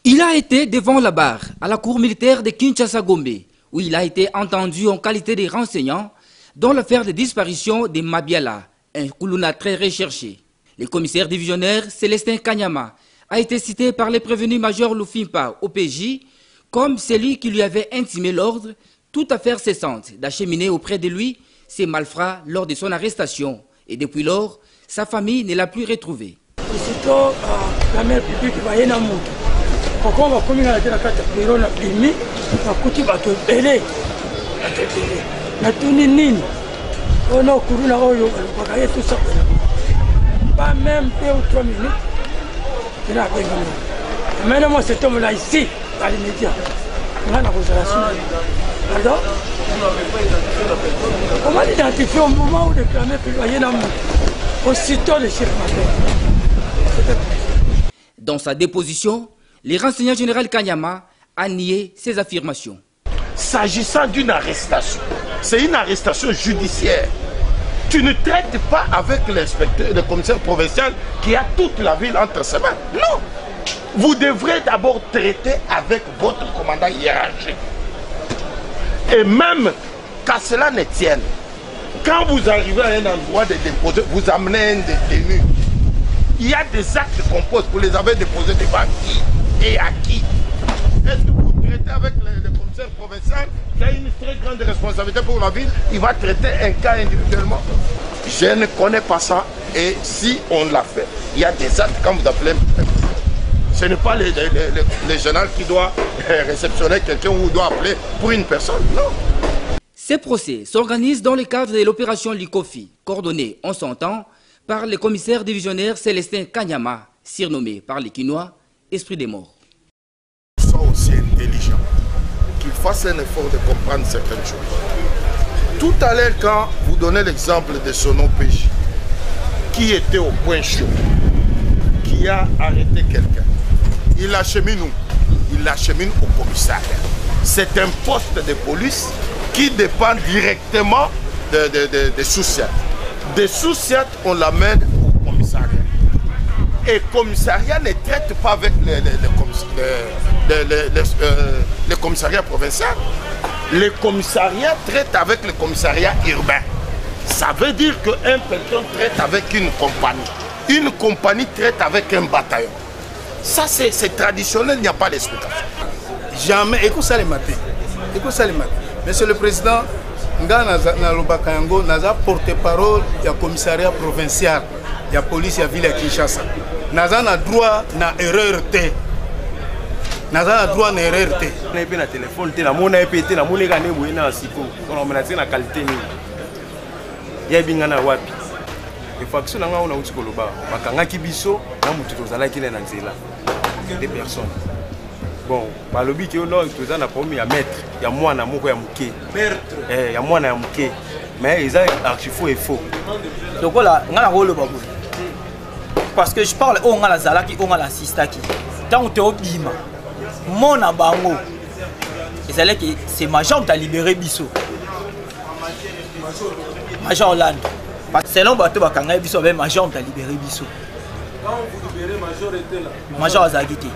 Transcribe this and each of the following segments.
Il a été devant la barre à la cour militaire de Kinshasa-Gombe, où il a été entendu en qualité de renseignant dans l'affaire de disparition de Mabiala, un Koulouna très recherché. Le commissaire divisionnaire Célestin Kanyama a été cité par le prévenu major Lufimpa au PJ comme celui qui lui avait intimé l'ordre, toute affaire cessante, d'acheminer auprès de lui ses malfrats lors de son arrestation. Et depuis lors, sa famille ne l'a plus retrouvé. Aussitôt, la mère publique va y aller. Quand on va communiquer avec la carte de bureau, on a mis, on a coupé bateau belé. On a tourné nini. On a couru là-haut, on a gagné tout ça. Pas même 2 ou 3 minutes. Il a gagné. Maintenant, moi, cet homme-là ici, dans les médias, on a la consolation. Pardon? Comment l'identifier au moment où le clamé peut y aller aussitôt le chef m'appelle. Dans sa déposition, le renseignement général Kanyama a nié ces affirmations. S'agissant d'une arrestation, c'est une arrestation judiciaire. Tu ne traites pas avec l'inspecteur, le commissaire provincial qui a toute la ville entre ses mains. Non. Vous devrez d'abord traiter avec votre commandant hiérarchique. Et même qu'à cela ne tienne, quand vous arrivez à un endroit de déposer, vous amenez un détenu. Il y a des actes qu'on pose, vous les avez déposés devant qui et à qui? Est-ce que vous traitez avec le commissaire provincial qui a une très grande responsabilité pour la ville? Il va traiter un cas individuellement. Je ne connais pas ça. Et si on l'a fait, il y a des actes quand vous appelez. Ce n'est pas le général qui doit réceptionner quelqu'un ou doit appeler pour une personne. Non. Ces procès s'organisent dans le cadre de l'opération Likofi, coordonnée en son temps par le commissaire divisionnaire Célestin Kanyama, surnommé par les Kinois Esprit des Morts. Soit aussi intelligent, qu'il fasse un effort de comprendre certaines choses. Tout à l'heure, quand vous donnez l'exemple de son OPJ, qui était au point chaud, qui a arrêté quelqu'un, il l'achemine où? Il l'achemine au commissariat. C'est un poste de police qui dépend directement des sous-siats. Des sous-siats, on l'amène au commissariat. Et le commissariat ne traite pas avec le commissariat provincial. Le commissariat traite avec le commissariat urbain. Ça veut dire qu'un pelleton traite avec une compagnie. Une compagnie traite avec un bataillon. Ça, c'est traditionnel, il n'y a pas d'explication. Jamais. Écoute ça les matins. Écoute ça les matins. Monsieur le Président, nous avons porte-parole du commissariat provincial, de la police de la ville de Kinshasa. Nous avons droit à erreur. Nous avons droit à erreur. Nous avons un téléphone, nous avons un téléphone, nous avons un téléphone, nous avons un qualité. Il y a un wapi. Il faut que nous ayons un téléphone. Nous avons un téléphone, nous avons un téléphone. Des personnes. Bon, par le but que nous avons promis à mettre, il y a moi qui il y a moi qui mais ils ont archi-faux et faux. Donc voilà, on a un rôle parce que je parle on a la zalaki, on a la sistaki. Quand on te obima, mon abango, c'est Major qui a libéré Bisso. Major Hollande. Selon Bato Bakanga Bisso, Major qui a libéré Bisso. Quand vous libérez, Major était là. Major Azagiti.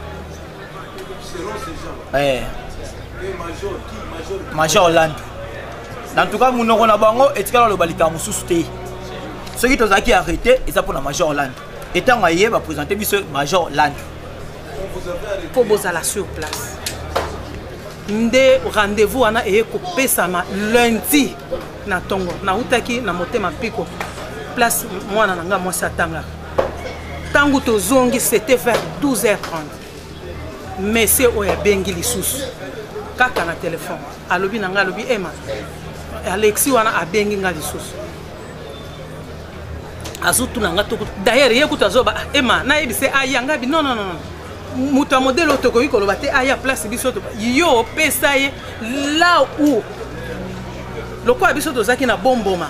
Selon ces gens. Et Major qui? Major Hollande. En tout cas, nous avons le balika moussousté. Ceux qui ont arrêté, ils sont pour la Major Hollande. Et tant que va présenter Major Hollande. Il faut que vous sur place. Nde rendez-vous ana eye kopesama lundi na tongo na utaki na motema piko place mwana nanga mwasi atanga. Tangu tozongi c'était vers 12h30. Monsieur oya bengi lisusu kaka na téléphone alobi nanga alobi ema Alexis wana abengi nga lisusu azutu nanga to d'ailleurs yekuta zoba ema na yebise ayanga bi non muta modèle otoko ikoloba te aya place biso to yo pesa ye là où lokwa biso to zaki na bomboma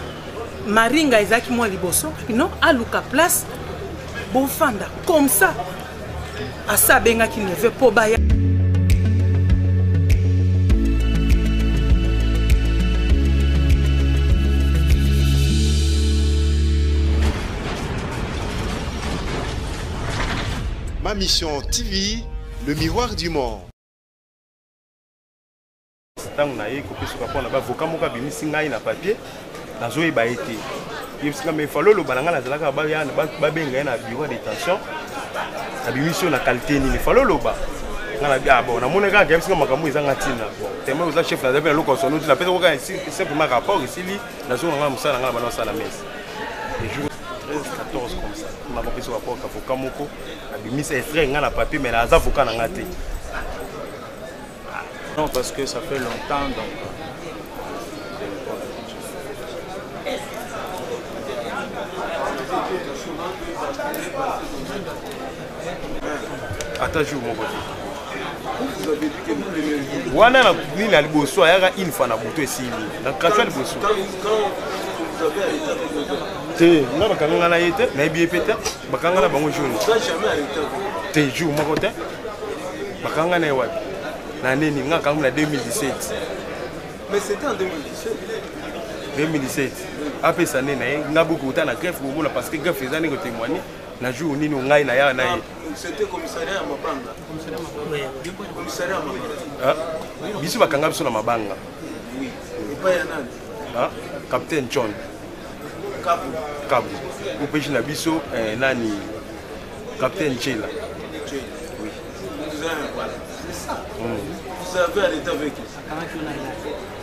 maringa ezaki mo liboso non aluka place bon fanda comme ça asa benga qui ne veut pas baya. Ma mission TV, le miroir du monde. Tant na ye kopé sur rapport na ba avocat moko bimisi ngai na papier nazo yeba été yebisika me falo lo balanga na zalaka ba ya ba benga na bureau de détention na bimisi na qualité ni falo lo ba ngana bia bon na moneka yebisika makambo ezanga tina bon tellement aux chef na zape lo kosono na pesa ko ka simplement rapport ici li nazo ngana musala ngana bana sala messe les jours 13 14 comme ça na kopé sur rapport avocat moko bimisi extrait ngana papier mais na avocat na ngate. Non, parce que ça fait longtemps, donc... Attends, je vous montre. Vous avez dit que vous l'aimez. Wana na nini aliboso ayaka une fois na buto esili. Na kacho aliboso. Quand vous avez arrêté avec le gars. Te, na bakanga na yete, na bien pété, bakanga na bango jaune. Vous n'avez jamais arrêté avec. Te jour moko te. Bakanga na wapi? Na nini nga kangu na 2017. Mais c'était en 2017. 2017. Après ça né na nga beaucoup autant na greffe bobo parce que greffe ezani ko témoigner na jour nini ngai na ya na ye. C'était commissariat à Mabanga. Commissariat à Mabanga. Ah. Biso bakanga biso na Mabanga. Oui. Et pas yana. Ah, Capitaine John. Kabu. Kabu. Ou pêche na biso nani Capitaine Chela. Oui. Vous avez arrêté avec qui?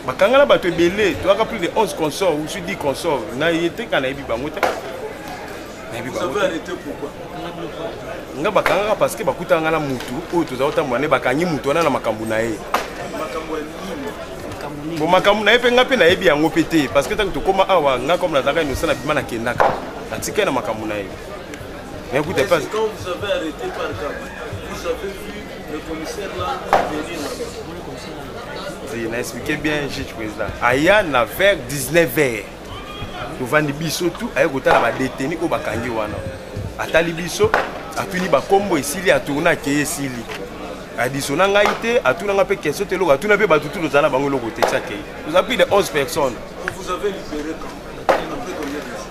Bakanga na bato belé, tu as plus de 11 consorts ou 10 consorts. Na yete kana yebi bango te. Vous avez arrêté pourquoi? Nga bakanga parce que bakuta nga na mutu o to za otamwana bakanyi mutu wana na makambu na ye. Makambu ni. Bo makambu na ye pe nga pe na yebi yango pété parce que tant que koma awa nga comme na zaka ino sana bima na kendaka. Na tika na makambu na ye. Mais écoutez pas. Quand vous avez arrêté par Kabu, vous avez vu le commissaire là venir là. Il a expliqué bien, juge président. Aya na vers 19h. Nous vendons biso tout, aya kota ba détenu au bakangi wana. Atali biso, atuni ba kombo esili atuna ke esili. Adisona ngaite, atuna nga pe question telo, atuna pe batutu lozana bango loko te ça ke. Nous avons plus de 11 personnes. Vous avez libéré quand? Après combien de temps?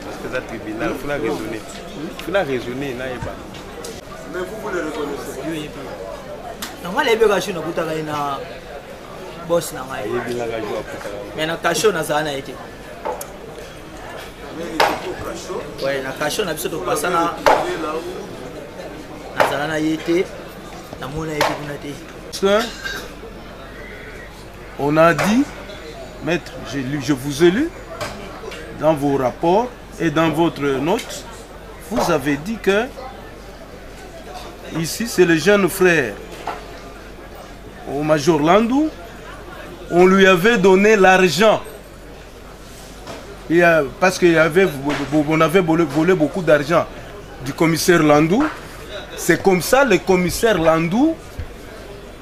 Parce que ça tribunal, il faut raisonner. Il faut raisonner, mais vous le reconnaissez? Oui. Non, les bébés cachés n'ont pas de boss. Mais na cachot na zana été. Ouais, na cachot na biso to passa na zana na été. Na mona été kunate. On a dit, maître, je vous ai lu dans vos rapports et dans votre note, vous avez dit que ici c'est le jeune frère au Major Landou, on lui avait donné l'argent parce qu'on avait volé beaucoup d'argent du commissaire Landou. C'est comme ça le commissaire Landou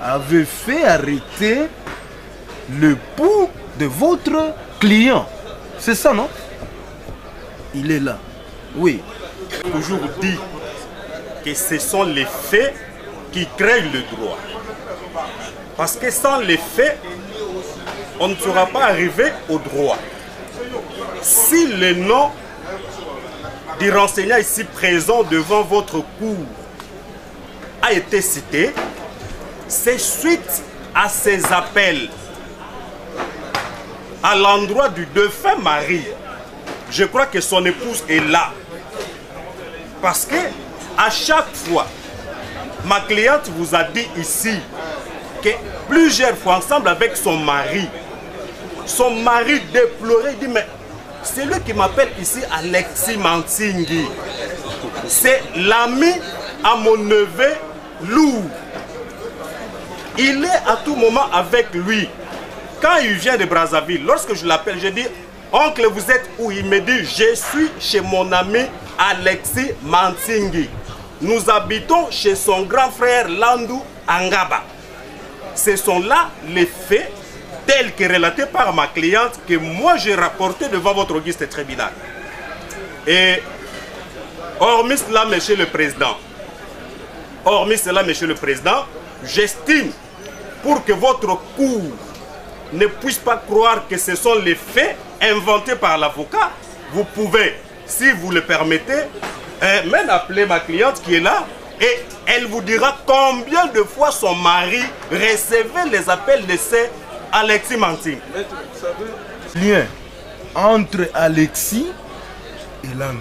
avait fait arrêter le pouls de votre client. C'est ça, non? Il est là. Oui. Toujours dit que ce sont les faits qui créent le droit. Parce que sans les faits, on ne sera pas arrivé au droit. Si le nom du renseignant ici présent devant votre cour a été cité, c'est suite à ces appels à l'endroit du défunt mari. Je crois que son épouse est là. Parce que à chaque fois, ma cliente vous a dit ici que plusieurs fois ensemble avec son mari déplorait, il dit mais c'est lui qui m'appelle ici Alexis Mantingui. C'est l'ami à mon neveu Lou. Il est à tout moment avec lui. Quand il vient de Brazzaville, lorsque je l'appelle, je dis oncle, vous êtes où? Il me dit je suis chez mon ami Alexis Mantingui. Nous habitons chez son grand frère Landou Angaba. Ce sont là les faits tels que relatés par ma cliente que moi j'ai rapporté devant votre auguste tribunal. Et hormis cela, monsieur le président, j'estime pour que votre cour ne puisse pas croire que ce sont les faits inventés par l'avocat, vous pouvez, si vous le permettez, même appeler ma cliente qui est là et elle vous dira combien de fois son mari recevait les appels de ces Alexis Manting. Lien entre Alexis et Landou.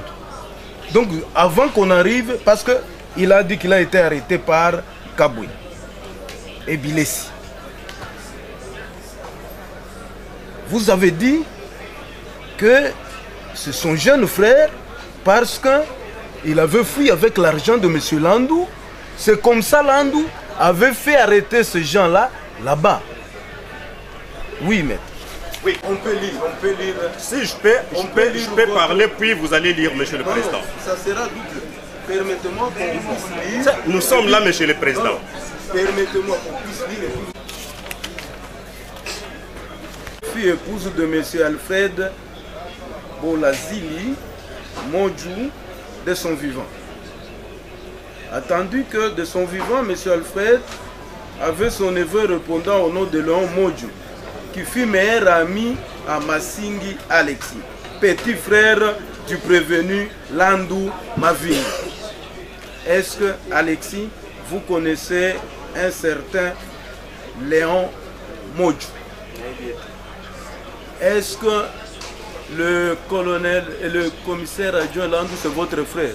Donc avant qu'on arrive, parce qu'il a dit qu'il a été arrêté par Kaboué et Bilessi. Vous avez dit que c'est son jeune frère parce qu'il avait fui avec l'argent de M. Landou. C'est comme ça Landou avait fait arrêter ces gens-là, là-bas. Oui, maître. Oui, on peut lire. Si je peux parler, puis vous allez lire, Monsieur le Président. Ça sera double. Permettez-moi qu'on puisse lire. Nous sommes là, Monsieur le Président. Permettez-moi qu'on puisse lire. Fille épouse de M. Alfred Bolazili Modjou de son vivant. Attendu que de son vivant, M. Alfred avait son neveu répondant au nom de Léon Modjou, qui fut meilleur ami à Massingi Alexis, petit frère du prévenu Landou Mavini. Est-ce que, Alexis, vous connaissez un certain Léon Modjou? Est-ce que le colonel et le commissaire adjoint Landou, c'est votre frère?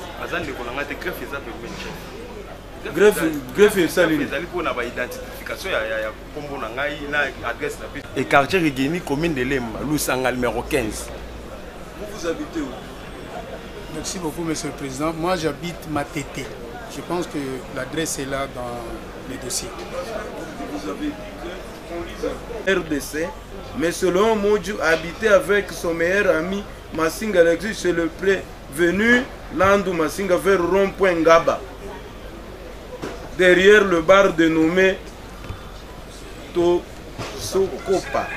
Greffe Salini. Et quartier Rigini, commune de Lemba, Lusanga numéro 15. Vous habitez où? Merci beaucoup, Monsieur le Président. Moi, j'habite Matete. Je pense que l'adresse est là dans les dossiers. Vous avez dit que RDC, mais selon Modjou habitait avec son meilleur ami Massinga Alexis chez le prévenu Landou Massinga vers rond-point Ngaba, derrière le bar dénommé Tosakopa.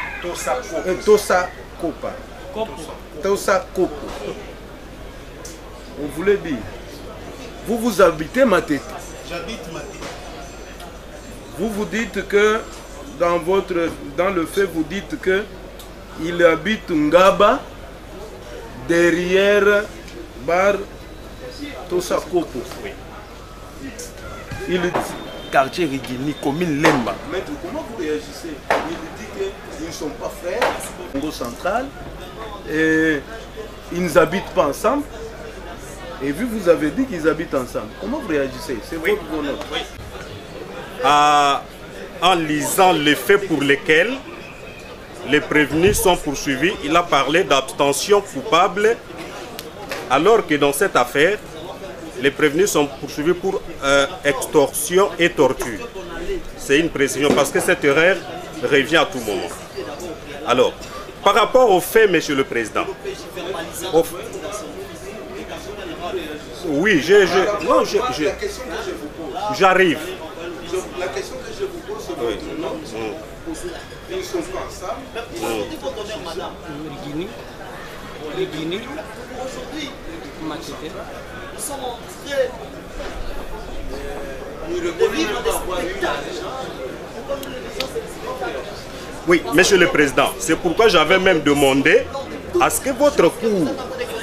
Tosakopo. On voulait dire. Vous habitez Matete. J'habite Matete. Vous dites que dans le fait, vous dites que il habite Ngaba derrière bar Tosakopo. Oui. Il dit quartier Rigini, commune Lemba. Maître, comment vous réagissez? Il dit qu'ils ne sont pas frères, au Congo central, et ils n'habitent pas ensemble. Et vous avez dit qu'ils habitent ensemble. Comment vous réagissez? C'est votre bonheur. Oui. En lisant les faits pour lesquels les prévenus sont poursuivis, il a parlé d'abstention coupable, alors que dans cette affaire, les prévenus sont poursuivis pour extorsion et torture. C'est une précision parce que cette erreur revient à tout moment. Alors, par rapport aux faits, Monsieur le Président, oui, j'arrive. La question que je vous pose, c'est votre nom. Ils ne sont pas ensemble. Rigini, Matete. Nous sommes en train de vivre des spectacles. Oui, Monsieur le Président, c'est pourquoi j'avais même demandé à ce que votre cour,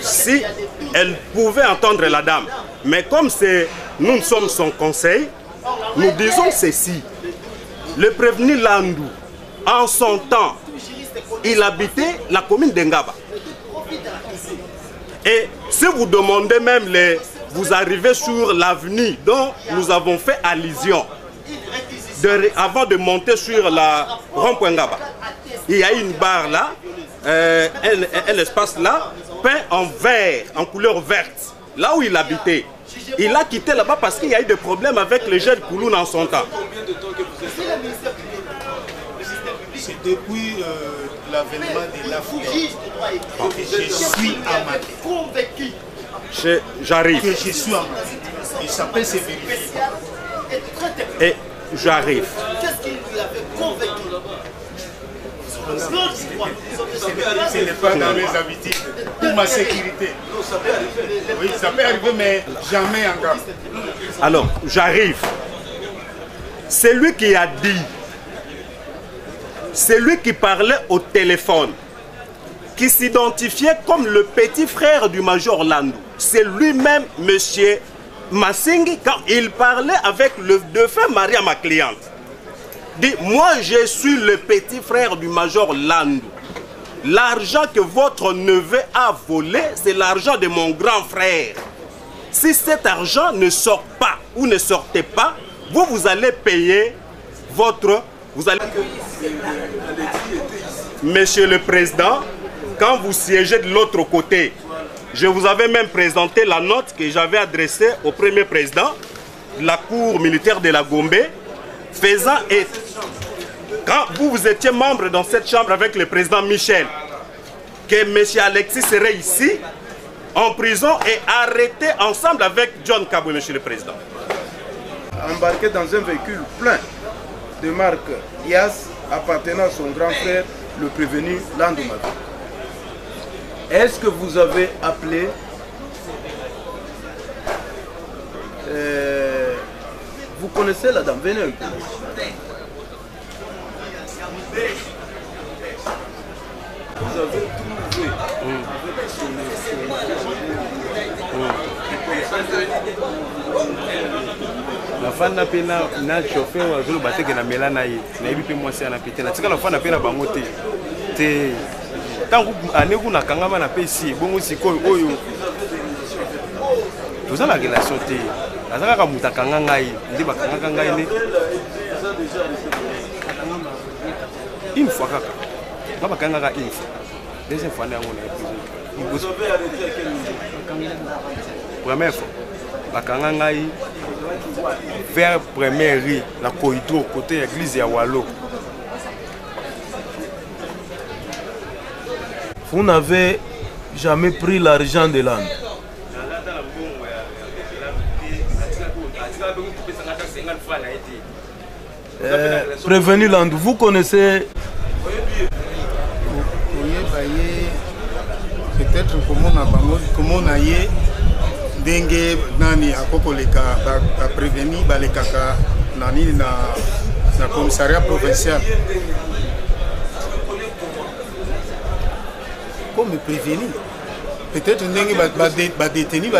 si elle pouvait entendre la dame, mais comme nous sommes son conseil, nous disons ceci. Le prévenu Landou, en son temps, il habitait la commune d'Engaba. Et si vous demandez même, vous arrivez sur l'avenue dont nous avons fait allusion, avant de monter sur la rond-point Ngaba, il y a une barre là, un espace là, peint en vert, en couleur verte, là où il habitait. Il a quitté là-bas parce qu'il y a eu des problèmes avec les jeunes Kouloun en son temps. C'est depuis l'avènement de l'Afrique que je suis à Matete. J'arrive. Que je suis à Matete. Et ça peut se vérifier. Et j'arrive. Qu'est-ce qu'il lui avait convaincu? Ce n'est pas dans mes habitudes. Pour ma sécurité. Oui, ça peut arriver, mais jamais en garde. Alors, j'arrive. C'est lui qui a dit celui qui parlait au téléphone, qui s'identifiait comme le petit frère du major Landou, c'est lui-même, monsieur Massingi, quand il parlait avec le défunt mari à ma cliente. Dit, moi je suis le petit frère du major Landou. L'argent que votre neveu a volé, c'est l'argent de mon grand frère. Si cet argent ne sort pas ou ne sortait pas, vous allez payer votre... Monsieur le Président, quand vous siégez de l'autre côté, je vous avais même présenté la note que j'avais adressée au premier président de la Cour militaire de la Gombe, faisant être... Quand vous étiez membre dans cette chambre avec le président Michel, que M. Alexis serait ici, en prison et arrêté ensemble avec John Kabou, M. le Président. Embarqué dans un véhicule plein de marque IAS appartenant à son grand frère, le prévenu Landou Mavi. Est-ce que vous avez appelé vous connaissez la dame? Venez un peu. Vous avez trouvé la femme n'a pas na chauffeur ou azolo bateke na melana ye na yebi pe mwasi ana pété na tika la femme n'a pas na bangote te tangu aneku na kangama na pesi bongo sikoyo oyo toza na relation te azaka ka mutaka ngai ndi bakanga ngai ne une fois kaka nga bakanga ka une fois deuxième fois na ngona vous avez arrêté à quel niveau? Première fois bakanga ngai vers première rue na corridor côté église ya Walo. Vous n'avez jamais pris l'argent de l'âne? Prévenu Landou, vous connaissez? Peut-être comment on a eu dengue nani akokoleka a prévenir balekaka nani na commissariat provincial. Comme prévenir. Peut-être dengue ba détenir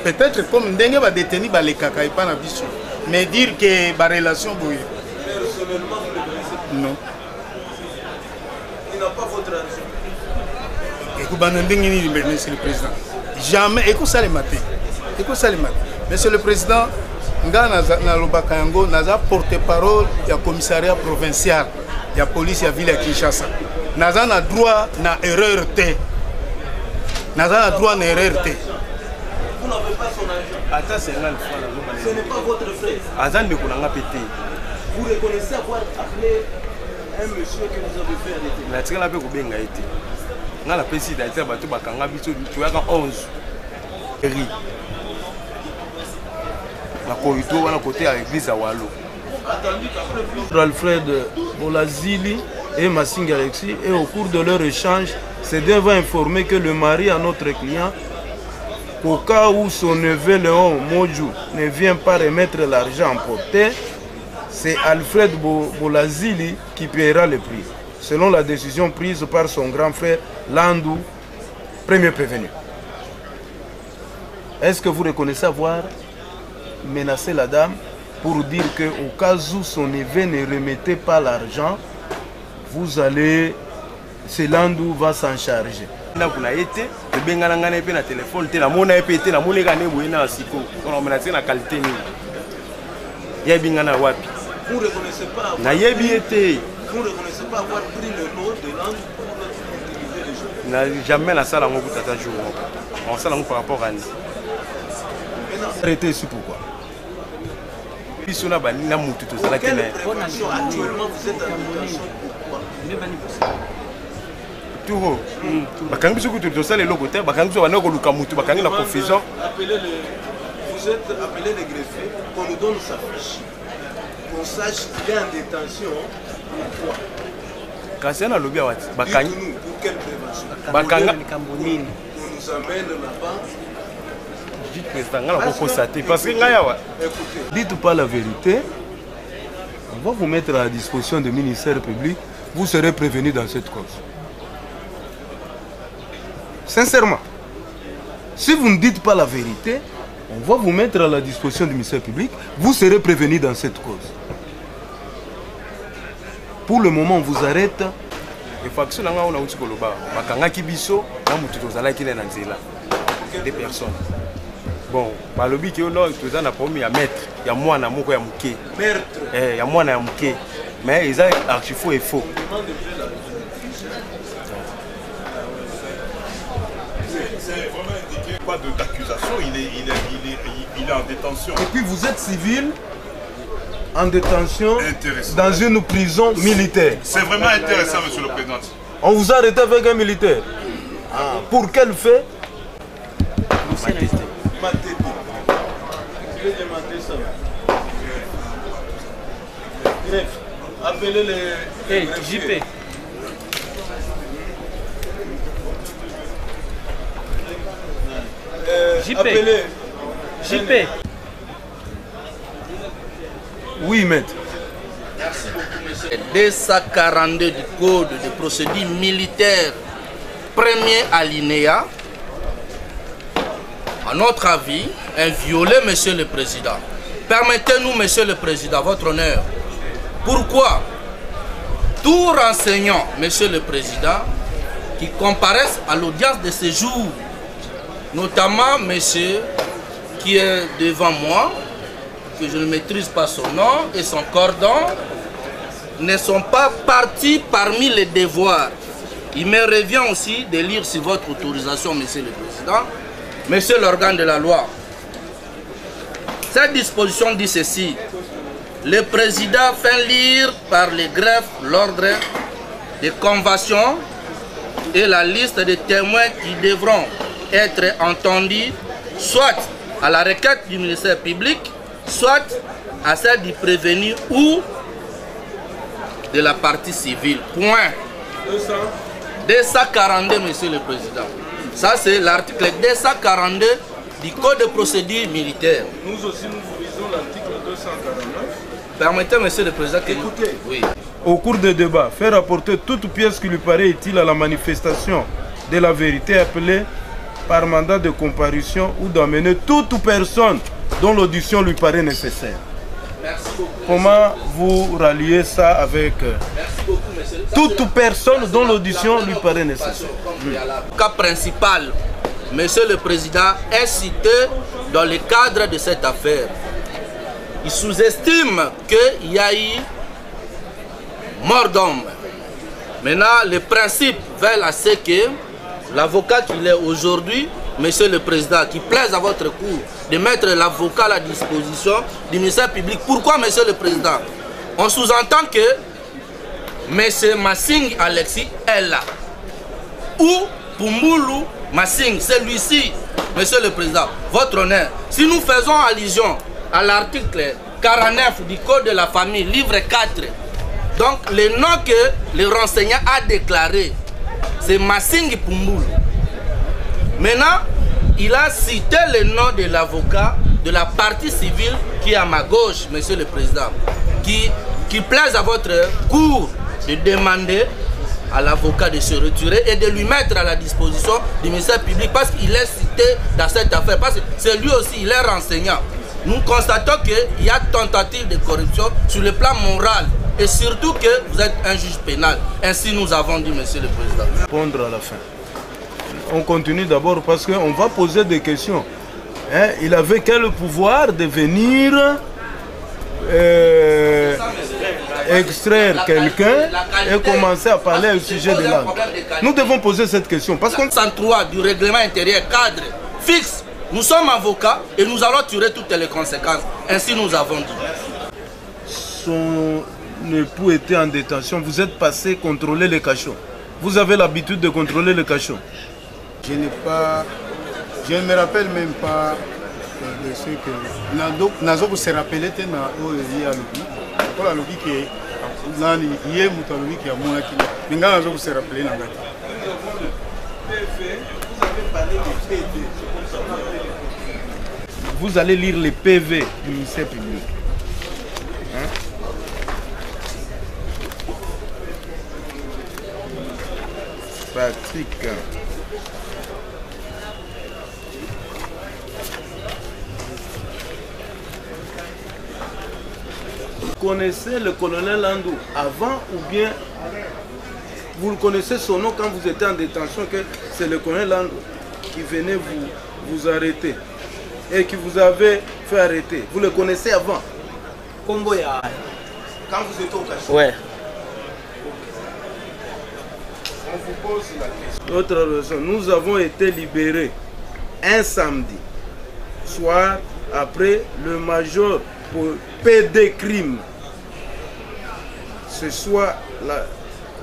peut-être comme dengue ba détenir balekaka et pas na biso. Mais dire que ba relation boye. Personnellement, vous le connaissez? Non. Il n'a pas votre argent. Monsieur le Président, jamais, écoute ça les matins, Monsieur le Président, nous avons porte-parole du commissariat provincial, de la police de la ville de Kinshasa. Nous avons droit à erreur. Nous avons droit à erreur. Vous n'avez pas son argent. Ce n'est pas votre frère. Vous reconnaissez avoir appelé un monsieur que vous avez fait arrêter. Nga la pesi d'ailleurs bato bakanga biso tuyaka 11 ri na corridor wana côté à l'église à Walo. Alfred Bolazili et Massingi Alexis, et au cours de leur échange, ces deux vont informer que le mari à notre client, au cas où son neveu Léon Moju ne vient pas remettre l'argent emporté, c'est Alfred Bolazili qui paiera le prix, selon la décision prise par son grand frère Landou, premier prévenu. Est-ce que vous reconnaissez avoir menacé la dame pour dire qu'au cas où son neveu ne remettait pas l'argent, vous allez, c'est Landou va s'en charger? Vous ne reconnaissez pas avoir pris le nom de Landou pour utiliser les gens? Jamais la salle en jour. On salle par rapport à nous. Arrêtez ici pourquoi? Quelle prévention actuellement vous êtes en détention? Pourquoi? Vous êtes appelé le greffier, qu'on nous donne sa fiche, qu'on sache qu'il est en détention. Pourquoi? Quand c'est un lobby, pour quelle prévention? On nous amène là-bas. Parce que dites pas la vérité, on va vous mettre à la disposition du ministère public. vous serez prévenu dans cette cause. Sincèrement, si vous ne dites pas la vérité, on va vous mettre à la disposition du ministère public, vous serez prévenu dans cette cause. Pour le moment, on vous arrête. Des personnes. Bon, balobi ki ono toza na problème ya maître, ya mwana moko ya muke. Ya mwana ya muke. Mais ils ont archifaux et faux. C'est vraiment indiqué. Pas d'accusation, il est en détention. Et puis vous êtes civil en détention dans une prison militaire. C'est vraiment intéressant, monsieur le président. On vous a arrêté avec un militaire. Pour quel fait? Appelez les... JP. Appelez. JP. Oui, maître. Merci beaucoup, monsieur. 242 du Code de procédure militaire, premier alinéa, à notre avis, est violé, monsieur le président. Permettez-nous, monsieur le président, votre honneur. Pourquoi tout renseignant, monsieur le président, qui comparaissent à l'audience de ce jour, notamment monsieur qui est devant moi, que je ne maîtrise pas son nom et son cordon, ne sont pas partis parmi les devoirs. Il me revient aussi de lire sur votre autorisation, monsieur le président, monsieur l'organe de la loi. Cette disposition dit ceci: le président fait lire par les greffes l'ordre des conventions et la liste des témoins qui devront être entendus, soit à la requête du ministère public, soit à celle du prévenu ou de la partie civile. Point. 242, monsieur le président. Ça, c'est l'article 242 du Code de procédure militaire. Nous aussi, nous visons l'article 249. Permettez, monsieur le président, que... Écoutez. Oui. Au cours des débats, faire apporter toute pièce qui lui paraît utile à la manifestation de la vérité appelée par mandat de comparution ou d'amener toute personne dont l'audition lui paraît nécessaire. Merci beaucoup. Comment vous ralliez ça avec toute personne dont l'audition lui paraît nécessaire? Le cas principal, monsieur le président, est cité dans le cadre de cette affaire. Il sous-estime qu'il y a eu mort d'homme. Maintenant, le principe veut à ce que l'avocat qu'il est aujourd'hui, monsieur le président, qui plaise à votre cour de mettre l'avocat à la disposition du ministère public. Pourquoi, monsieur le président? On sous-entend que monsieur Massing Alexis est là. Ou Pumbulu Massing, celui-ci, monsieur le président, votre honneur. Si nous faisons allusion à l'article 49 du Code de la famille, livre 4, donc le nom que le renseignant a déclaré, c'est Massing Pumbulu. Maintenant, il a cité le nom de l'avocat de la partie civile qui est à ma gauche, monsieur le président, qui plaise à votre cour de demander à l'avocat de se retirer et de lui mettre à la disposition du ministère public parce qu'il est cité dans cette affaire, parce que c'est lui aussi, il est renseignant. Nous constatons qu'il y a tentative de corruption sur le plan moral et surtout que vous êtes un juge pénal. Ainsi nous avons dit, monsieur le président. Répondre à la fin. On continue d'abord parce qu'on va poser des questions. Hein? Il avait quel pouvoir de venir extraire quelqu'un et commencer à parler au sujet de langue? Nous devons poser cette question parce qu'on... 103 du règlement intérieur cadre fixe. Nous sommes avocats et nous allons tirer toutes les conséquences. Ainsi nous avons dit. Son époux était en détention. Vous êtes passé contrôler les cachots. Vous avez l'habitude de contrôler les cachots? Je ne me rappelle même pas de ce que Nazo se rappelait na oyi alobi. Pour alobi que nani yé mutalobi qui a mon qui. Minga Nazo se rappelait na ngati. Vous allez lire les PV du ministère public. Hein? Patrick. Vous connaissez le colonel Landou avant ou bien vous le connaissez son nom quand vous étiez en détention, que c'est le colonel Landou qui venait vous arrêter et qui vous avait fait arrêter. Vous le connaissez avant? Combo ya. Quand vous étiez au cachot? Ouais. On vous pose la question. Autre raison, nous avons été libérés un samedi soir après le major pour PD crime. Ce soir,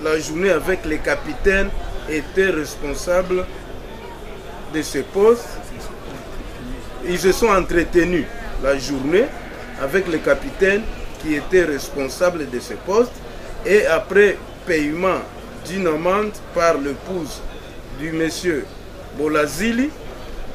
la journée avec les capitaines étaient responsables de ce poste. Ils se sont entretenus la journée avec les capitaines qui étaient responsables de ce poste. Et après paiement d'une amende par l'épouse du monsieur Bolazili,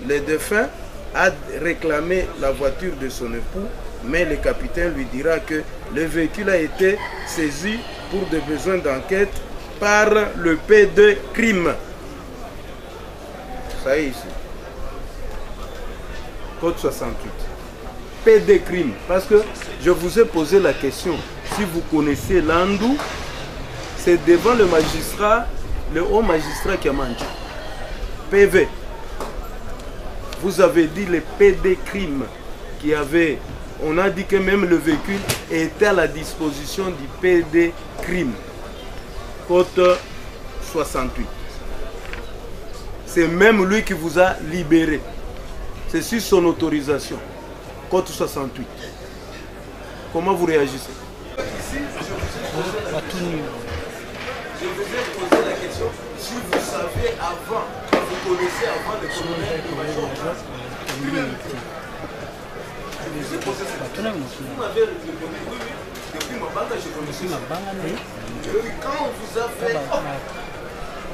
le défunt a réclamé la voiture de son époux, mais le capitaine lui dira que le véhicule a été saisi pour des besoins d'enquête par le P2 crime. Ça y est ici. Code 68. P2 crime. Parce que je vous ai posé la question, si vous connaissez Landou, c'est devant le magistrat, le haut magistrat qui a mangé. PV. Vous avez dit le PD crime qui avait, on a dit que même le véhicule était à la disposition du PD crime. Code 68. C'est même lui qui vous a libéré. C'est sur son autorisation. Code 68. Comment vous réagissez? Ici, je vous ai posé la question si vous savez avant, vous connaissez avant le colonel de major. Je vous ai posé cette question. Vous m'avez répondu oui, oui. Depuis ma banque, je connaissais ça. Quand on vous a fait,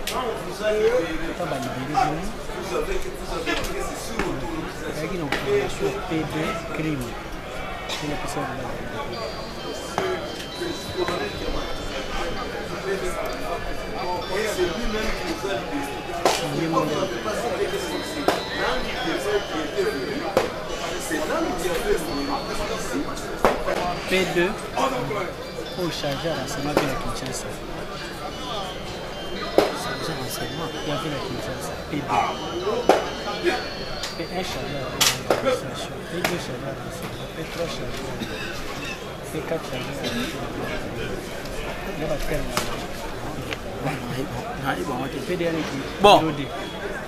quand on vous a libéré, vous savez que vous avez pris sur autorisation. PD crime. Et c'est lui-même qui nous a libérés. Pourquoi vous n'avez pas cité que c'est Landou qui était venu? C'est Landou qui a fait P2 au chargé à l'enseignement de la Kinshasa. Chargé à l'enseignement, il y avait la Kinshasa. P2. P1 chargé à l'administration. P2 chargé à l'enseignement. P3 chargé à l'administration. P4 chargé à l'administration. Bon,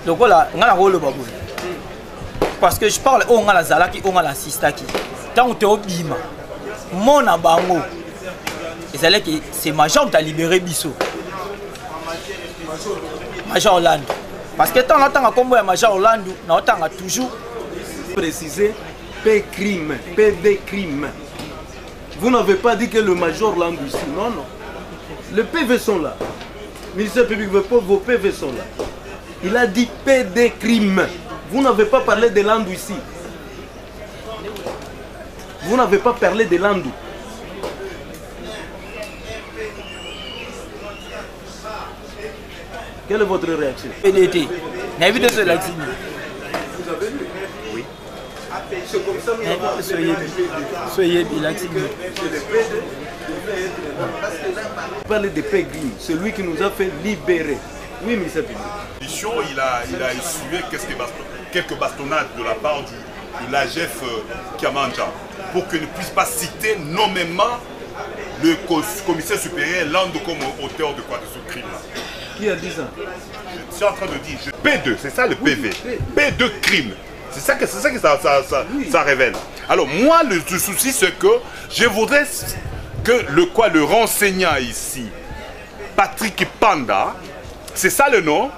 donc voilà, on a le babou. Parce que je parle on a la zalaki, on a la sistaki. Tant on te obima, mon abango. C'est major qui a libéré Bissot. Major Orlando. Parce que tant on a combo major Orlando, on a toujours précisé P crime, PD crime. Vous n'avez pas dit que le major Orlando ici, non, non. Les PV sont là. Le ministère public, vos PV sont là. Il a dit PD crime. Vous n'avez pas parlé de Landou ici. Vous n'avez pas parlé de Landou. Quelle est votre réaction? PDT. Vous avez lu? Oui. C'est comme ça que soyez bilaxime. Parler de Pégrine, celui qui nous a fait libérer. Oui, ministre public. Il a essuyé quelques bastonnades de la part de l'AGF Kiamanja pour qu'il ne puisse pas citer nommément le commissaire supérieur Landou comme auteur de quoi de ce crime-là. Qui a dit ça? Je suis en train de dire, P2, c'est ça le PV. P2 crime. C'est ça que ça révèle. Alors moi, le souci, c'est que je voudrais que le renseignant ici, Patrick Panda, c'est ça le nom,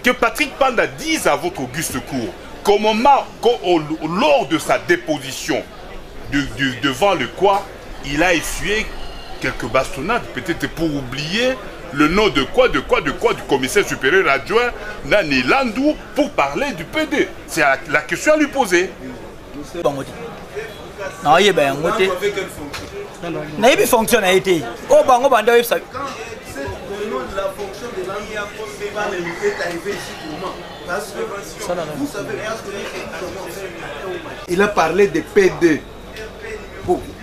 que Patrick Panda dise à votre auguste cour comment, lors de sa déposition devant le quoi, il a essuyé quelques bastonnades, peut-être pour oublier le nom du commissaire supérieur adjoint Nani Landou pour parler du PD. C'est la question à lui poser. Non, il y a bien fonction a été. Oh, bango banda website. Le nom de la fonction de Landou est arrivé ici comment? Parce que vous savez, il a parlé de P2.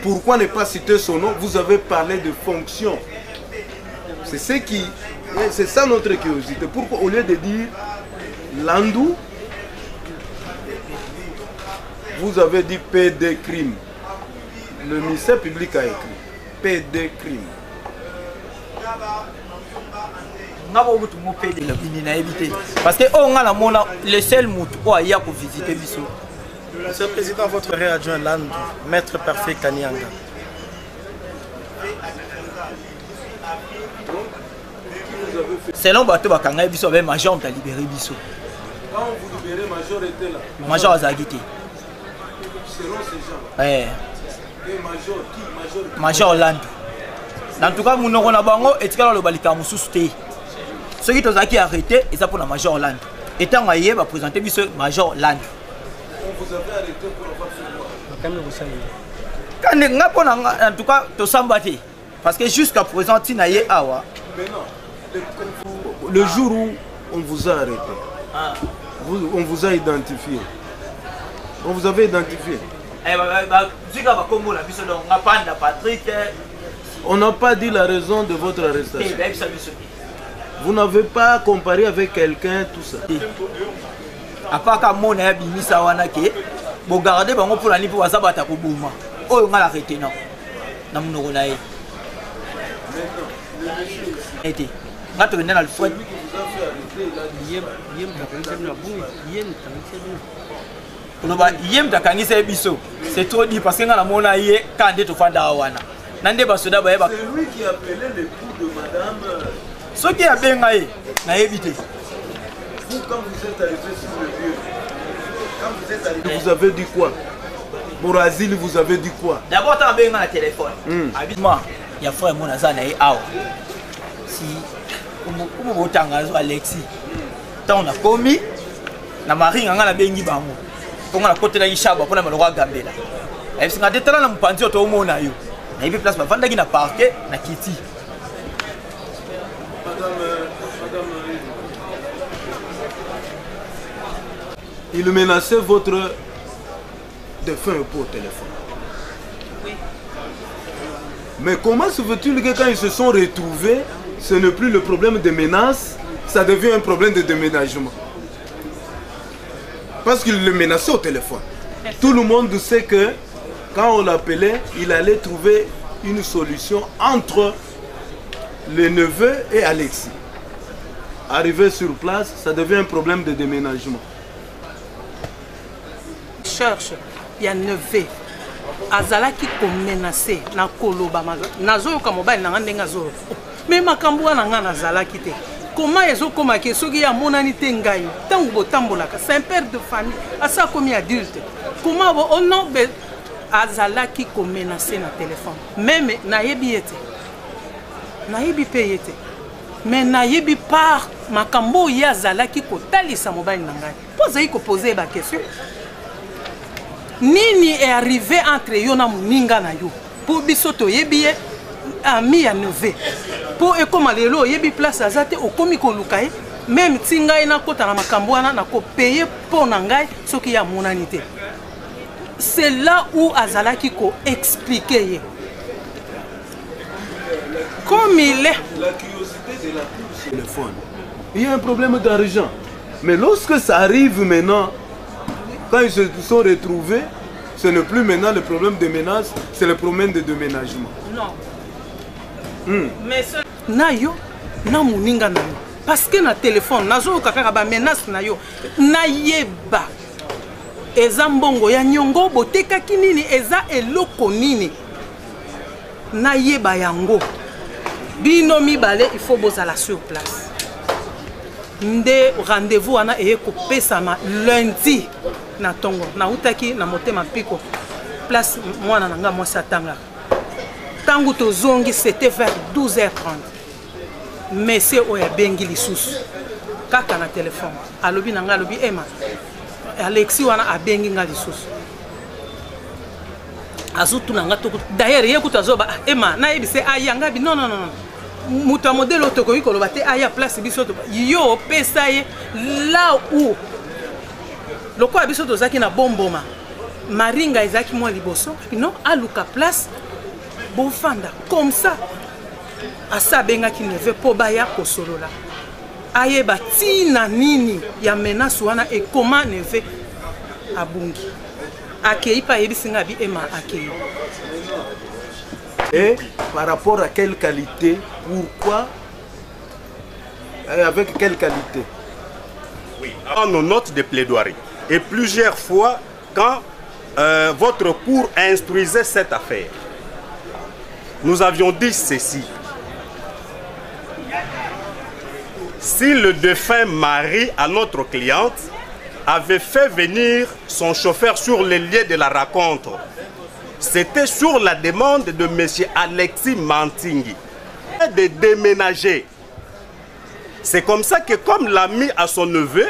Pourquoi ne pas citer son nom? Vous avez parlé de fonction. C'est ce qui... C'est ça notre curiosité. Pourquoi au lieu de dire Landou, vous avez dit P2 crime? Le ministère public a écrit P2 crime. Parce que on a le seul mout où il y a pour visiter Bissou. Monsieur le Président, votre réadjoint Landou, Maître Parfait Kanyanga. Selon Bato Bakanga Bissou, avec Major, on a libéré Bissou. Quand vous libérez, Major était là. Major Azagité. Selon ces gens. Ouais. Et Major qui? Major Landou. En tout cas, nous avons et tu as le balika moussousté. Ceux qui ont arrêté, ils ont pour la Major Land. Et tant qu'on va présenter ce Major Land. On vous avait arrêté pour avoir fait quoi? En tout cas, tu s'en battais. Parce que jusqu'à présent, tu n'as pas awa. Maintenant, le jour où on vous a arrêté, on vous a identifié. On vous avait identifié. On n'a pas dit la raison de votre arrestation. Vous n'avez pas comparé avec quelqu'un, tout ça. À part que mon ami Misawanake, vous gardez pour la nuit pour Azabata pour Bouma. Oh, on a arrêté, non. Non, non, non. Été. On a tourné dans le fouet. C'est trop dit parce que dans la monnaie, quand on est au fond d'Awana. C'est lui qui appelait l'époux de madame. Ce qui a bien évité. Vous, quand vous êtes arrivé sur le lieu, quand vous êtes arrivé, vous avez dit quoi? Pour asile, vous avez dit quoi? D'abord, tu as bien un téléphone. Habituellement, il y a frère Monazan et Ao. Si, comment vous avez Alexis? Tant on a commis, la marine a bien dit Bango. On a côté de l'Ishaba pour le roi Gambela. Et si on a des talents, on pense au Monayo. Il y a des places qui na parquet, na Kitty. Il menaçait votre défunt époux au téléphone. Oui. Mais comment se fait-il que quand ils se sont retrouvés, ce n'est plus le problème de menace, ça devient un problème de déménagement? Parce qu'il le menaçait au téléphone. Tout le monde sait que quand on l'appelait, il allait trouver une solution entre le neveu et Alexis. Arrivé sur place, ça devient un problème de déménagement. Cherche, il y a neveu. Azala qui menacé na koloba nazo ka mobile na ndenga zo. Mais makambo na ngana azala qui te. Comment ezo koma ke soki ya monani te ngai tango botambolaka. C'est un père de famille, asa comme adulte. Comment on non azala qui menacé na téléphone. Même na yebi ete. Na yebi payete. Mais na yebi par makambo ya azala qui kotalisa mobile na ngai. Posez ko poser ba question. Nini est arrivé entre yo na muninga na yo pour bisoto yebi ami ya neve pour ekoma lelo yebi place azate okomi ko lukaye même tinga ina kota na makambo wana na ko payer pour na ngai soki ya monanité. C'est là où azalaki ko expliquer comme il est la curiosité de la touche téléphone. Il y a un problème d'argent. Mais lorsque ça arrive maintenant, quand ils se sont retrouvés, ce n'est plus maintenant le problème de menace, c'est le problème de déménagement. Non. Mais ce... Na yo, na muninga na yo. Parce que na téléphone, na zo kakaka ba menace na yo. Na yeba. Eza mbongo ya nyongo boteka kinini eza eloko nini. Na yeba yango. Bino mibale, il faut bozala sur place. Nde rendez-vous ana eye kopesama lundi na tongo na utaki na motema piko place mwana nanga mwasi atanga tangu tozongi c'était vers 12h30 monsieur oya bengi lisusu kaka na téléphone alobi nanga alobi ema Alexis wana abengi nga lisusu azutu nanga to d'ailleurs yekuta zoba ema na yebise ayanga bi non muta modèle otokoki koloba te aya place biso to yo pesa ye là où lokola biso tozaki na bomboma maringa ezaki mwa liboso non aluka place bofanda comme ça asa bengaki neve po baya kosolola ayeba tina nini ya menace wana et comment neve abungi akei pa yebisinga bi ema akei. Et par rapport à quelle qualité, pourquoi et avec quelle qualité? Oui, dans nos notes de plaidoirie. Et plusieurs fois, quand votre cour instruisait cette affaire, nous avions dit ceci. Si le défunt mari à notre cliente avait fait venir son chauffeur sur les lieux de la rencontre, c'était sur la demande de M. Alexis Mantingui de déménager. C'est comme ça que, comme l'a mis à son neveu,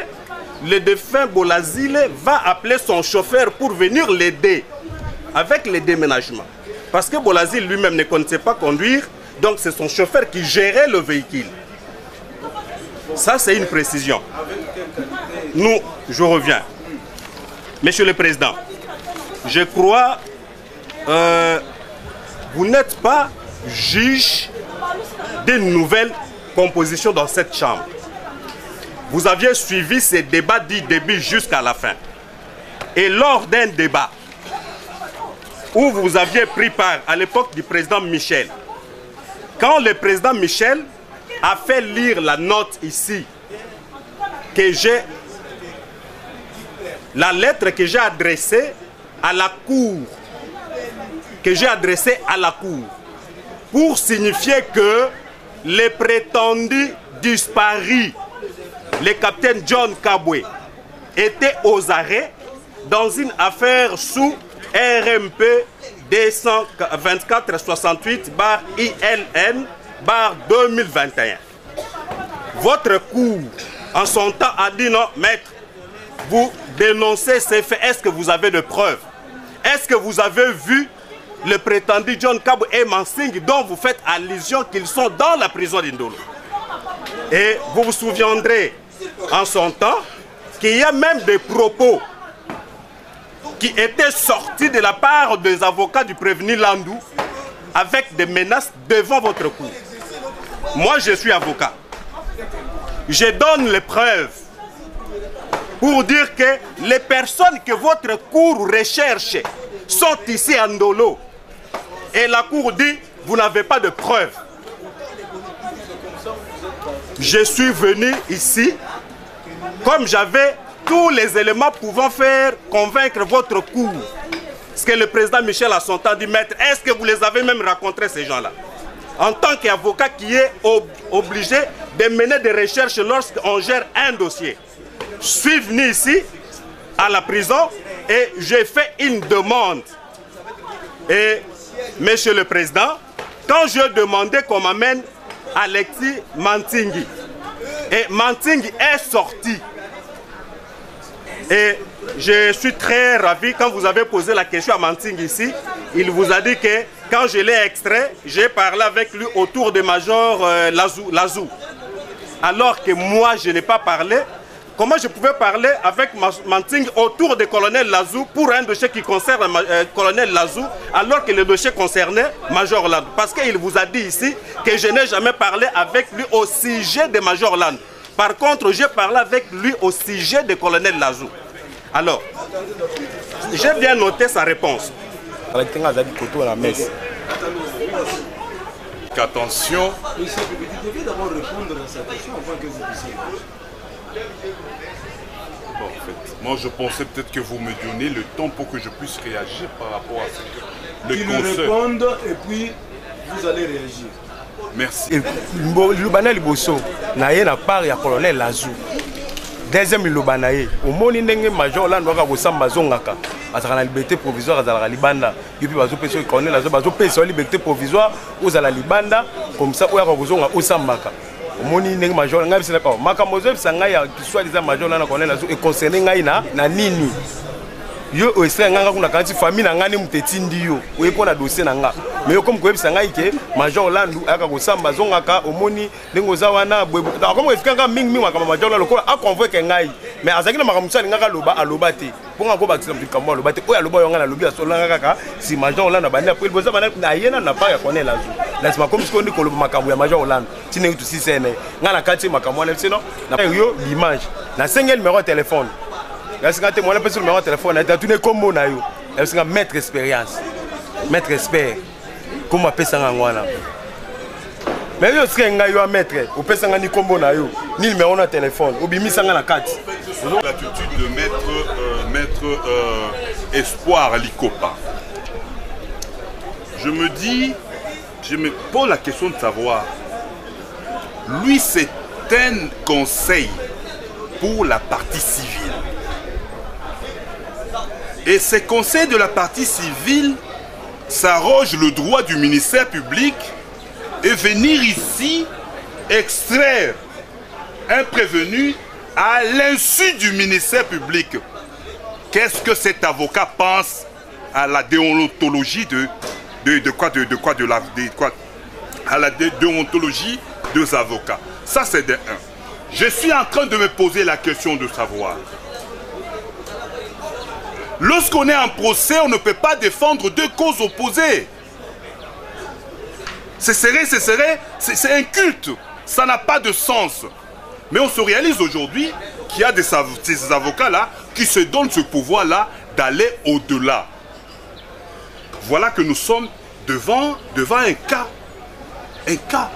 le défunt Bolazile va appeler son chauffeur pour venir l'aider avec le déménagement. Parce que Bolazile lui-même ne connaissait pas conduire, donc c'est son chauffeur qui gérait le véhicule. Ça, c'est une précision. Nous, je reviens. Monsieur le Président, je crois vous n'êtes pas juge d'une nouvelle composition dans cette chambre. Vous aviez suivi ces débats du début jusqu'à la fin. Et lors d'un débat où vous aviez pris part à l'époque du président Michel, quand le président Michel a fait lire la note ici, que j'ai, la lettre que j'ai adressée à la Cour, pour signifier que les prétendus disparus, le capitaine John Kabwe, étaient aux arrêts dans une affaire sous RMP 224-68/ILN/2021. Votre cour, en son temps, a dit non, maître, vous dénoncez ces faits. Est-ce que vous avez de preuves? Est-ce que vous avez vu le prétendu John Kabwe et Mansing dont vous faites allusion qu'ils sont dans la prison d'Indolo? Et vous vous souviendrez en son temps qu'il y a même des propos qui étaient sortis de la part des avocats du prévenu Landou avec des menaces devant votre cour. Moi, je suis avocat. Je donne les preuves pour dire que les personnes que votre cour recherche sont ici à Ndolo. Et la cour dit, vous n'avez pas de preuves. Je suis venu ici, comme j'avais tous les éléments pouvant faire convaincre votre cour. Ce que le président Michel a son temps dit, maître, est-ce que vous les avez même rencontrés, ces gens-là? En tant qu'avocat qui est obligé de mener des recherches lorsqu'on gère un dossier. Je suis venu ici, à la prison, et j'ai fait une demande. Et, monsieur le président, quand je demandais qu'on m'amène Alexis Mantingui, et Mantingui est sorti, et je suis très ravi quand vous avez posé la question à Mantingui ici, il vous a dit que quand je l'ai extrait, j'ai parlé avec lui autour de Major Lazou. Alors que moi, je n'ai pas parlé. Comment je pouvais parler avec Manting autour de colonel Lazou pour un dossier qui concerne colonel Lazou alors que le dossier concernait Major Land? Parce qu'il vous a dit ici que je n'ai jamais parlé avec lui au sujet de Major Land. Par contre, j'ai parlé avec lui au sujet de colonel Lazou. Alors, j'ai bien noté sa réponse. Attention. Vous devez d'abord répondre à sa question avant que vous puissiez. Bon, en fait, moi je pensais peut-être que vous me donnez le temps pour que je puisse réagir par rapport à ce que le conseil. Qu'il réponde et puis vous allez réagir. Merci. Lubana Liboso, naye na part ya colonel Lazou. Deuxième Lubanaye, au moni ndenge major là ndwaka bosamba zongaka. Azala la liberté provisoire azala libanda. Yupi bazo peso colonel Lazou bazo peso liberté provisoire aux la libanda comme ça oya bozonga osambaka. Moni ndenge major ngai bisela ka makambo zo bisanga ya soit disant major là na colonel Lazou et concerné ngai na nini. yo oestra nganga kuna kanti famille na ngani mutetindi yo oyepo na dossier na nga mais yo comme koyebisa ngai ke Major Landu aka kosamba zongaka omoni ndenge oza wana bwebo ta comme efika mingi makama Major Landu lokola a convoquer ngai mais azaki na makambo musali ngaka loba aloba te ponga ko bakisa mbikambo aloba te oya aloba yo nga na lobi asolanga kaka si Major Landu abandi après boza bana na yena na pa ya connaît la jour laisse-moi comme ce qu'on dit koloba makambo ya Major Landu tine tu si sene nga na kati makambo wana sinon na yo l'image na single numéro de téléphone. Là, c'est quand tu as un numéro de téléphone, tu as tout les combos. C'est un maître expérience, maître expert. Comment on appelle ça? Mais si tu as un maître, on peut faire un combo, ni numéro de téléphone, ou bien ça la carte. L'attitude de maître Espoir Likopa. Je me pose la question de savoir, lui c'est un conseil pour la partie civile. Et ces conseils de la partie civile s'arrogent le droit du ministère public et venir ici extraire un prévenu à l'insu du ministère public. Qu'est-ce que cet avocat pense à la déontologie à la déontologie des avocats? Ça c'est de un. Je suis en train de me poser la question de savoir. Lorsqu'on est en procès, on ne peut pas défendre deux causes opposées. C'est un culte. Ça n'a pas de sens. Mais on se réalise aujourd'hui qu'il y a ces avocats-là qui se donnent ce pouvoir-là d'aller au-delà. Voilà que nous sommes devant un cas. Un cas.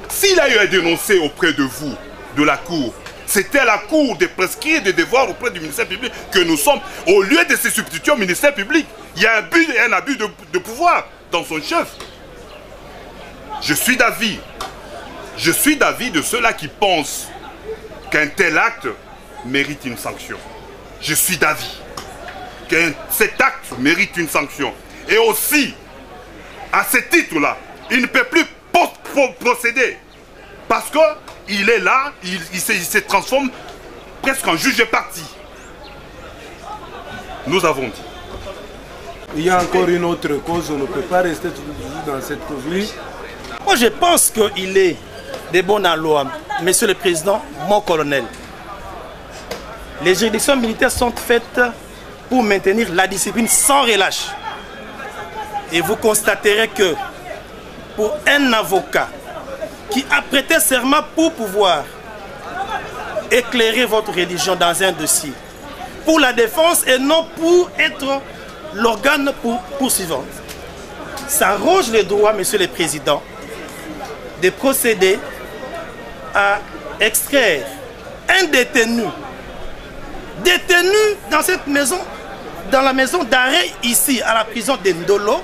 S'il a eu à dénoncer auprès de vous, de la Cour, c'était à la Cour de prescrire des devoirs auprès du ministère public que nous sommes, au lieu de se substituer au ministère public. Il y a un abus de pouvoir dans son chef. Je suis d'avis de ceux-là qui pensent qu'un tel acte mérite une sanction. Je suis d'avis que cet acte mérite une sanction. Et aussi, à ce titre-là, il ne peut plus procéder. Parce qu'il est là, il se transforme presque en juge parti. Nous avons dit. Il y a encore une autre cause, on ne peut pas rester toujours dans cette cause-là. Moi je pense qu'il est de bonne loi, Monsieur le Président, mon colonel. Les juridictions militaires sont faites pour maintenir la discipline sans relâche. Et vous constaterez que pour un avocat qui a prêté serment pour pouvoir éclairer votre religion dans un dossier, pour la défense et non pour être l'organe poursuivant, ça arroge le droit, Monsieur le Président, de procéder à extraire un détenu dans cette maison, dans la maison d'arrêt ici à la prison de Ndolo,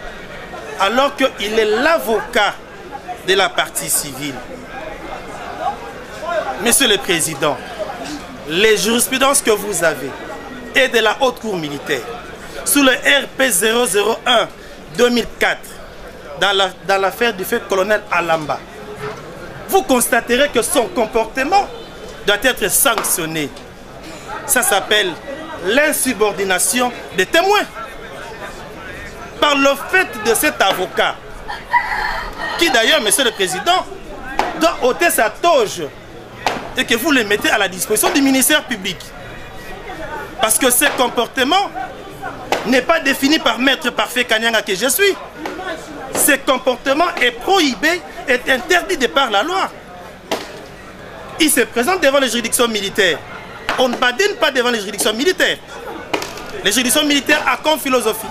alors qu'il est l'avocat de la partie civile. Monsieur le Président, les jurisprudences que vous avez et de la Haute Cour militaire, sous le RP 001 2004, dans l'affaire du fait colonel Alamba, vous constaterez que son comportement doit être sanctionné. Ça s'appelle l'insubordination des témoins. Par le fait de cet avocat, qui d'ailleurs, Monsieur le Président, doit ôter sa toge et que vous le mettez à la disposition du ministère public. Parce que ce comportement n'est pas défini par Maître Parfait Kanyanga que je suis. Ce comportement est prohibé, est interdit de par la loi. Il se présente devant les juridictions militaires. On ne badine pas devant les juridictions militaires. Les juridictions militaires ont comme philosophie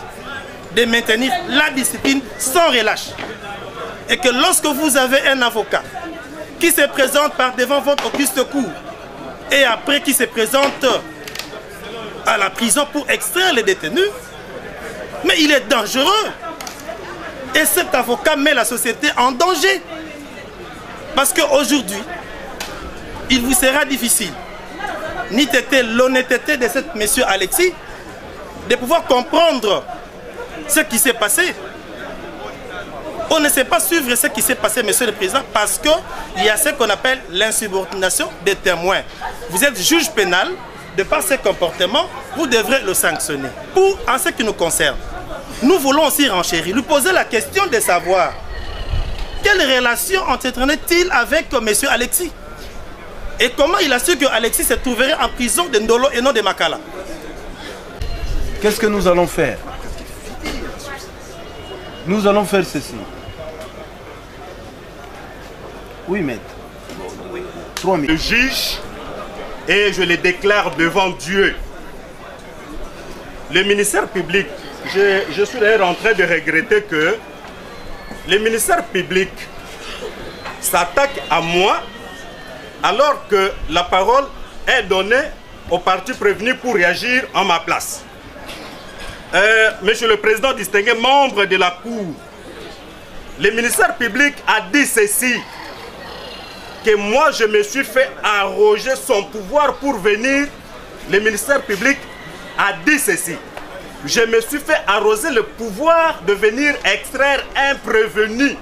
de maintenir la discipline sans relâche. Et que lorsque vous avez un avocat qui se présente par devant votre auguste cour et après qui se présente à la prison pour extraire les détenus, mais il est dangereux. Et cet avocat met la société en danger. Parce qu'aujourd'hui, il vous sera difficile, ni l'honnêteté de cet monsieur Alexis, de pouvoir comprendre ce qui s'est passé. On ne sait pas suivre ce qui s'est passé, Monsieur le Président, parce qu'il y a ce qu'on appelle l'insubordination des témoins. Vous êtes juge pénal, de par ce comportement, vous devrez le sanctionner. Pour, en ce qui nous concerne, nous voulons aussi renchérir, lui poser la question de savoir quelle relation entretenait-il avec M. Alexis et comment il a su que Alexis se trouverait en prison de Ndolo et non de Makala. Qu'est-ce que nous allons faire? Nous allons faire ceci. Oui, maître. 3 minutes. Le juge, et je le déclare devant Dieu, le ministère public, je suis d'ailleurs en train de regretter que le ministère public s'attaque à moi alors que la parole est donnée au parti prévenu pour réagir en ma place. Monsieur le Président distingué, membre de la Cour, le ministère public a dit ceci, que moi je me suis fait arroger son pouvoir pour venir. Le ministère public a dit ceci: je me suis fait arroser le pouvoir de venir extraire un prévenu.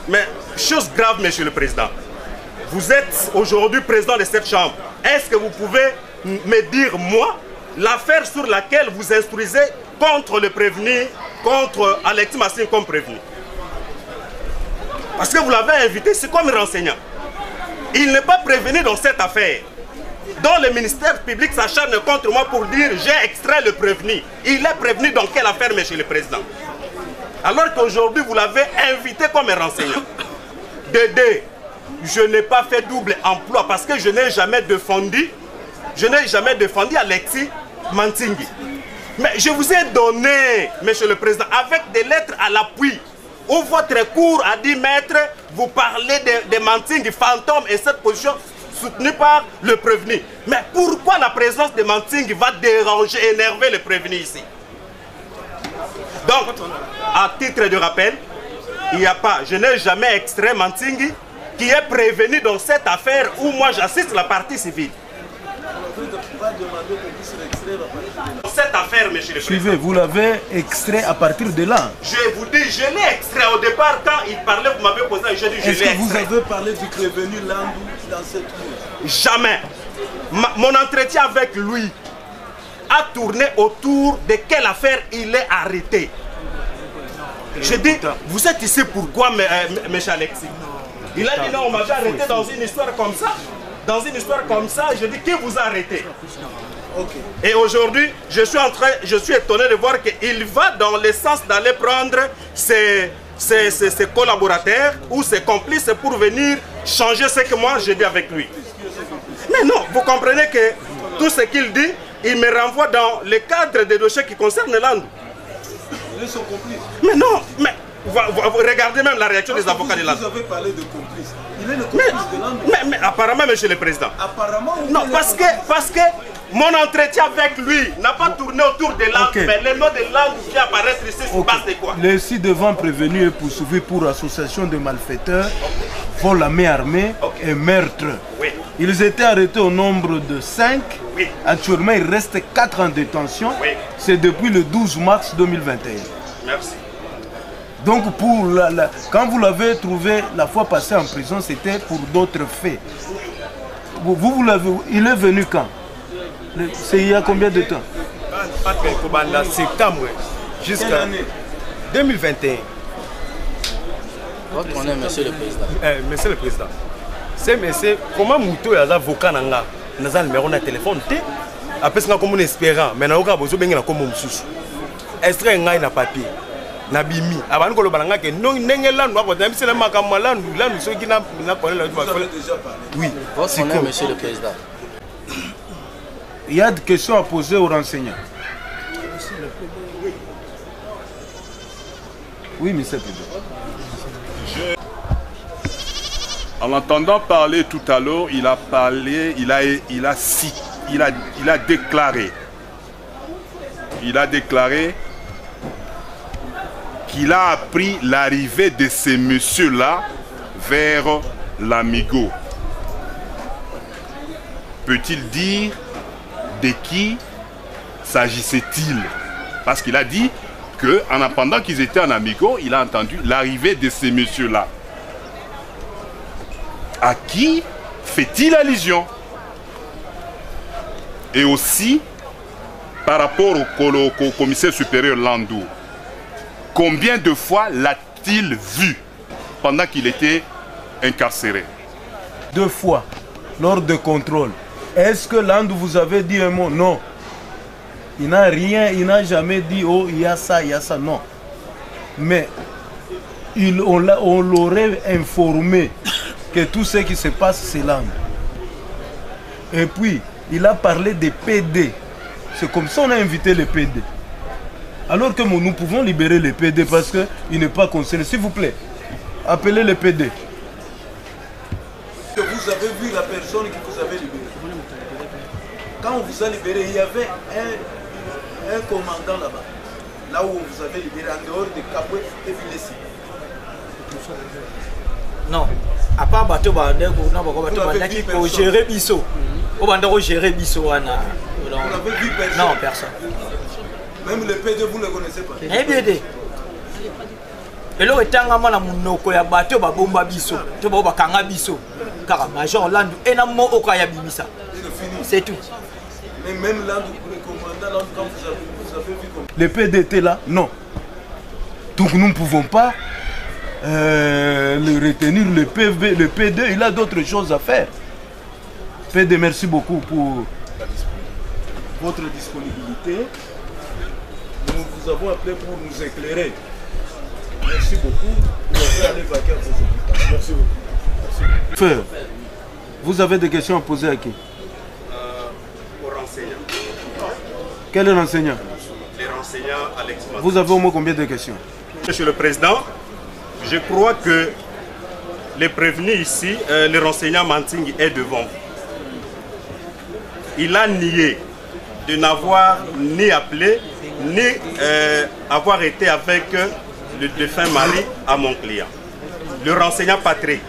Mais chose grave, Monsieur le Président, vous êtes aujourd'hui président de cette chambre. Est-ce que vous pouvez me dire, moi, l'affaire sur laquelle vous instruisez contre le prévenu, contre Alexis Massing comme prévenu? Parce que vous l'avez invité, c'est comme renseignant. Il n'est pas prévenu dans cette affaire, dont le ministère public s'acharne contre moi pour dire j'ai extrait le prévenu. Il est prévenu dans quelle affaire, Monsieur le Président? Alors qu'aujourd'hui, vous l'avez invité comme renseignant. Dédé, je n'ai pas fait double emploi parce que je n'ai jamais défendu Alexis Mantingui. Mais je vous ai donné, Monsieur le Président, avec des lettres à l'appui, où votre cour a dit, maître, vous parlez de Mantingui fantôme et cette position soutenue par le prévenu. Mais pourquoi la présence de Mantingui va déranger, énerver le prévenu ici? Donc, à titre de rappel, il n'y a pas, je n'ai jamais extrait Mantingui qui est prévenu dans cette affaire où moi j'assiste la partie civile. Cette affaire, Monsieur le Président. Suivez, vous l'avez extrait à partir de là. Je vous dis, je l'ai extrait au départ quand il parlait, vous m'avez posé, je dis, je l'ai extrait. Est-ce que vous avez parlé du prévenu Landou dans cette cour? Jamais. Mon entretien avec lui a tourné autour de quelle affaire il est arrêté. Je dis, vous êtes ici pourquoi, M. Alexis? Il a dit non, on m'avait arrêté dans une histoire comme ça. Dans une histoire comme ça, je dis, qui vous a arrêté? Et aujourd'hui, je suis étonné de voir qu'il va dans le sens d'aller prendre ses collaborateurs ou ses complices pour venir changer ce que moi j'ai dit avec lui. Mais non, vous comprenez que tout ce qu'il dit, il me renvoie dans le cadre des dossiers qui concernent Landou. Ils sont complices. Mais non, mais vous regardez même la réaction des avocats de Landou. Vous avez parlé de complices. Il est le complice de Landou. Mais apparemment, Monsieur le Président. Apparemment. Non, parce que mon entretien avec lui n'a pas tourné autour de Landou, mais le nom de Landou qui apparaît ici se passe de quoi? Le ci-devant prévenu est poursuivi pour association de malfaiteurs, vol à main armée et meurtre. Oui. Ils étaient arrêtés au nombre de 5. Oui. Actuellement, il reste 4 en détention. Oui. C'est depuis le 12 mars 2021. Merci. Donc, quand vous l'avez trouvé la fois passée en prison, c'était pour d'autres faits. Il est venu quand? C'est il y a combien de temps? Septembre jusqu'à 2021. Votre honneur, Monsieur le Président. Monsieur le Président, c'est monsieur, comment Mouto est avocat nanga, n'a numéro de téléphone té, après c'est comme un espérant, mais n'a aucun besoin de comme un sous. Extrait ngai na papier, na bimi. Avant que le balanga que non n'engela nous avoir même si la makamala nous là nous ceux qui n'a pas le droit. Oui. Votre honneur, Monsieur le Président. Il y a des questions à poser aux renseignants. Oui, monsieur le Président. En l'entendant parler tout à l'heure, il a parlé, il a déclaré qu'il a appris l'arrivée de ces messieurs-là vers l'Amigo. Peut-il dire de qui s'agissait-il? Parce qu'il a dit qu'en attendant qu'ils étaient en Amigo, il a entendu l'arrivée de ces messieurs-là. À qui fait-il allusion? Et aussi, par rapport au commissaire supérieur Landou, combien de fois l'a-t-il vu pendant qu'il était incarcéré? 2 fois, lors de contrôle. Est-ce que Landou vous avait dit un mot? Non. Il n'a rien, il n'a jamais dit, oh, il y a ça, non. Mais on l'aurait informé que tout ce qui se passe, c'est Landou. Et puis, il a parlé des PD. C'est comme ça qu'on a invité les PD. Alors que nous pouvons libérer les PD parce qu'il n'est pas concerné. S'il vous plaît, appelez les PD. Vous avez vu la personne qui vous avait libéré. Quand on vous a libéré, il y avait un commandant là-bas. Là où vous avez libéré, en dehors de Kabwe et Vilesi. Non. À part bateau, qui pour gérer Bisso. Au bandero gérer Bisso. Vous l'avez vu personne? Non, personne. Même le PD, vous ne le connaissez pas? Eh bien, et là, il y a un bateau qui bomba Bisso. Tu vas bakanga Bisso. Car Major Landou et Namo Okaya Bimisa. C'est tout. Mais même Landou, le commandant Landou, quand vous avez vu comme... Les PD étaient là? Non. Donc nous ne pouvons pas le retenir. Le PD, il a d'autres choses à faire. PD, merci beaucoup pour votre disponibilité. Nous vous avons appelé pour nous éclairer. Merci beaucoup. Vous allez aller vaquer à vos occupations. Merci beaucoup. Frère, vous avez des questions à poser à qui? Aux renseignants. Quel est l'enseignant? Les renseignants Alex Matin. Vous avez au moins combien de questions? Monsieur le Président, je crois que les prévenus ici, le renseignant Manting est devant vous. Il a nié de n'avoir ni appelé, ni avoir été avec le défunt mari à mon client. Le renseignant Patrick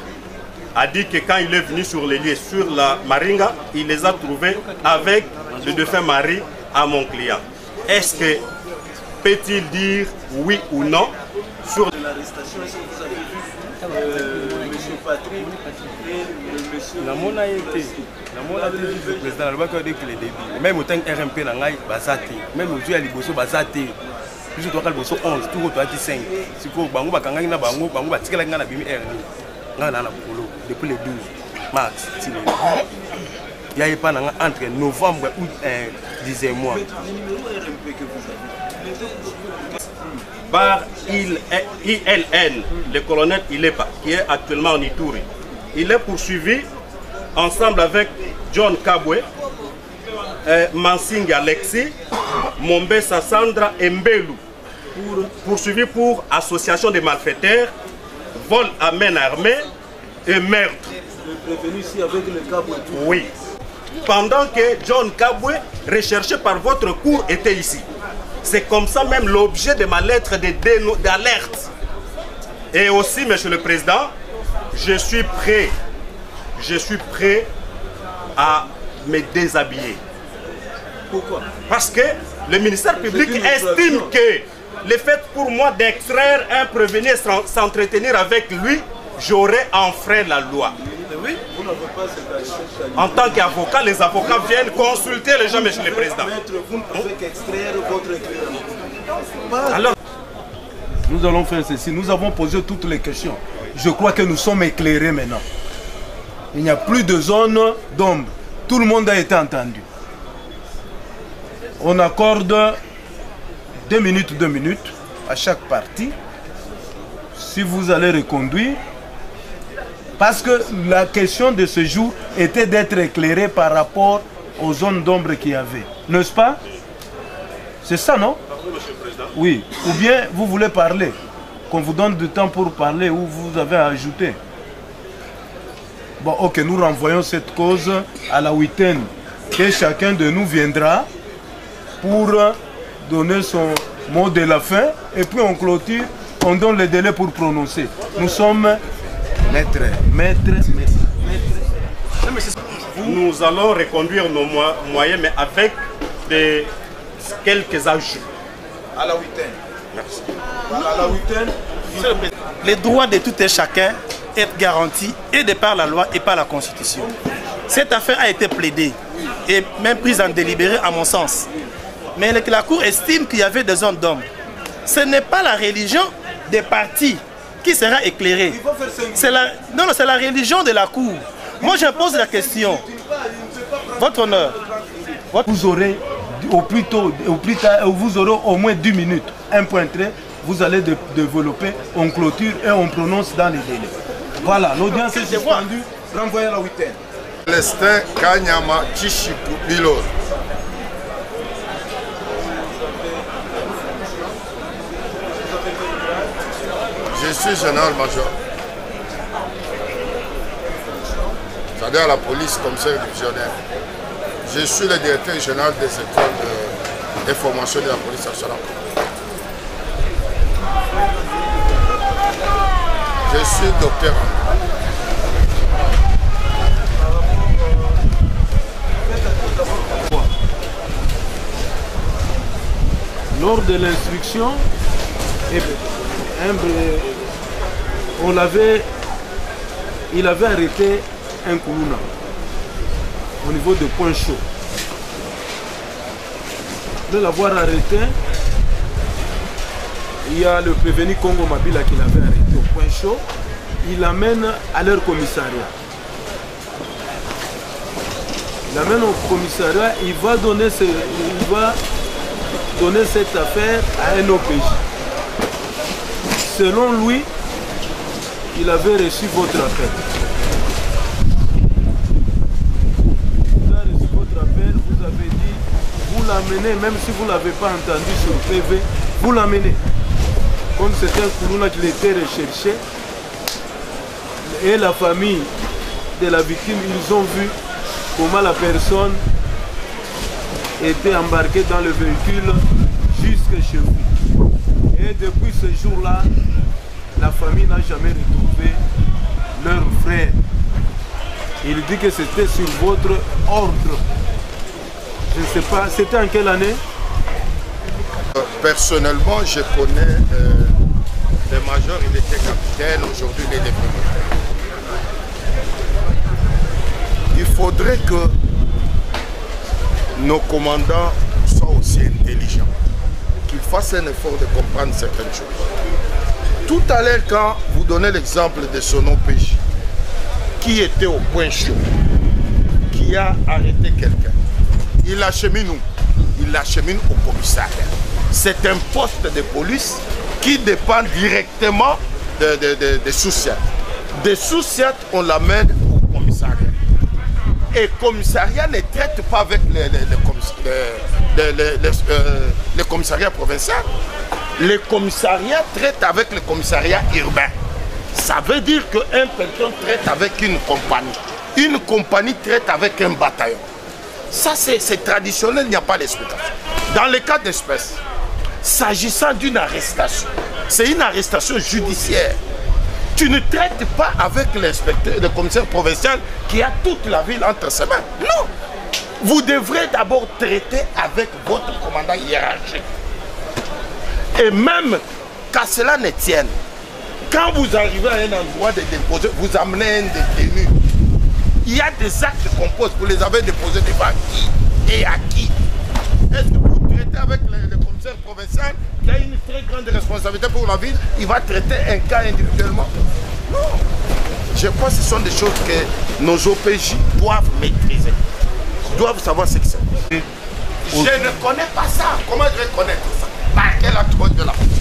a dit que quand il est venu sur les lieux, sur la Maringa, il les a trouvés avec le défunt mari à mon client. Est-ce que peut-il dire oui ou non sur l'arrestation? Est-ce que vous avez vu M. Patrick et M. Le président a dit que les débuts, même autant que RMP, même au Dieu à l'Iboso, Bazate. Plus de 11, tout le temps 5. Si vous avez depuis le 12 mars, il n'y a pas entre novembre et 10 mois. Par ILN, le colonel Ilepa, qui est actuellement en Ituri, il est poursuivi ensemble avec John Kabwe, Mansing Alexis, Mombe Sassandra et Mbelu, poursuivi pour association de malfaiteurs, vol à main armée et meurtre. Prévenu ici avec le Kabwe. Oui. Pendant que John Kabwe, recherché par votre cour, était ici. C'est comme ça même l'objet de ma lettre d'alerte. Et aussi, Monsieur le Président, je suis prêt à me déshabiller. Pourquoi? Parce que le ministère public estime que le fait pour moi d'extraire un prévenu et s'entretenir avec lui, j'aurais enfreint la loi. Oui, vous n'avez pas cette... En tant qu'avocat, les avocats viennent consulter les gens, Monsieur le Président. Vous ne pouvez qu'extraire votre éclairage. Alors, nous allons faire ceci. Nous avons posé toutes les questions. Je crois que nous sommes éclairés maintenant. Il n'y a plus de zone d'ombre. Tout le monde a été entendu. On accorde 2 minutes à chaque partie. Si vous allez reconduire, parce que la question de ce jour était d'être éclairé par rapport aux zones d'ombre qu'il y avait. N'est-ce pas? C'est ça, non? Oui. Ou bien vous voulez parler, qu'on vous donne du temps pour parler, ou vous avez ajouté. Bon, ok, nous renvoyons cette cause à la huitaine, que chacun de nous viendra pour donner son mot de la fin, et puis on clôture, on donne le délai pour prononcer. Nous sommes maîtres. Nous allons reconduire nos moyens, mais avec quelques ajouts. À la huitaine. Merci. À la huitaine. Les droits de tout et chacun est garantis et de par la loi et par la Constitution. Cette affaire a été plaidée et même prise en délibéré à mon sens. Mais la Cour estime qu'il y avait des hommes d'hommes. Ce n'est pas la religion des partis qui sera éclairée. C'est la religion de la Cour. Moi, je pose la question. Votre honneur. Vous aurez au plus tard, vous aurez au moins 10 minutes. Un point trait, vous allez développer, on clôture et on prononce dans les délais. Voilà, l'audience est suspendue. Renvoyez à la 8e. Lestin Kanyama Chishiku Bilor. Je suis général-major. C'est-à-dire à la police commissaire divisionnaire. Je suis le directeur général des écoles de formation de la police nationale. Je suis docteur. Lors de l'instruction, il avait arrêté un Koulouna au niveau de Point Chaud. De l'avoir arrêté, il y a le prévenu Congo Mabila qui l'avait arrêté au Point Chaud. Il l'amène à leur commissariat. Il l'amène au commissariat, il va donner cette affaire à un OPJ. Selon lui, il avait reçu votre appel. Vous avez reçu votre appel, vous avez dit, vous l'amenez, même si vous ne l'avez pas entendu sur le PV, vous l'amenez. Comme c'était un Koulouna qui était recherché, et la famille de la victime, ils ont vu comment la personne était embarquée dans le véhicule jusque chez vous. Et depuis ce jour-là, la famille n'a jamais retrouvé leur frère. Il dit que c'était sur votre ordre. Je ne sais pas, c'était en quelle année? Personnellement, je connais le major, il était capitaine, aujourd'hui il est député. Il faudrait que nos commandants soient aussi intelligents, qu'ils fassent un effort de comprendre certaines choses. Tout à l'heure, quand vous donnez l'exemple de son OPJ, qui était au Point Chaud, qui a arrêté quelqu'un, il l'achemine où? Il l'achemine au commissariat. C'est un poste de police qui dépend directement des sous-siats. Des sous-siats, on l'amène au commissariat. Et le commissariat ne traite pas avec le commissariat provincial. Le commissariat traite avec le commissariat urbain. Ça veut dire qu'un personne traite avec une compagnie. Une compagnie traite avec un bataillon. Ça, c'est traditionnel, il n'y a pas d'explication. Dans le cas d'espèce, s'agissant d'une arrestation, c'est une arrestation judiciaire. Tu ne traites pas avec l'inspecteur, le commissaire provincial qui a toute la ville entre ses mains. Non. Vous devrez d'abord traiter avec votre commandant hiérarchique. Et même qu'à cela ne tienne, quand vous arrivez à un endroit de déposer, vous amenez un détenu. Il y a des actes qu'on pose, vous les avez déposés devant qui et à qui? Est-ce que vous traitez avec le commissaire provincial qui a une très grande responsabilité pour la ville, il va traiter un cas individuellement? Non. Je crois que ce sont des choses que nos OPJ doivent maîtriser, doivent savoir ce que c'est. Je ne connais pas ça. Comment je vais connaître ça? Par quel acte de la police?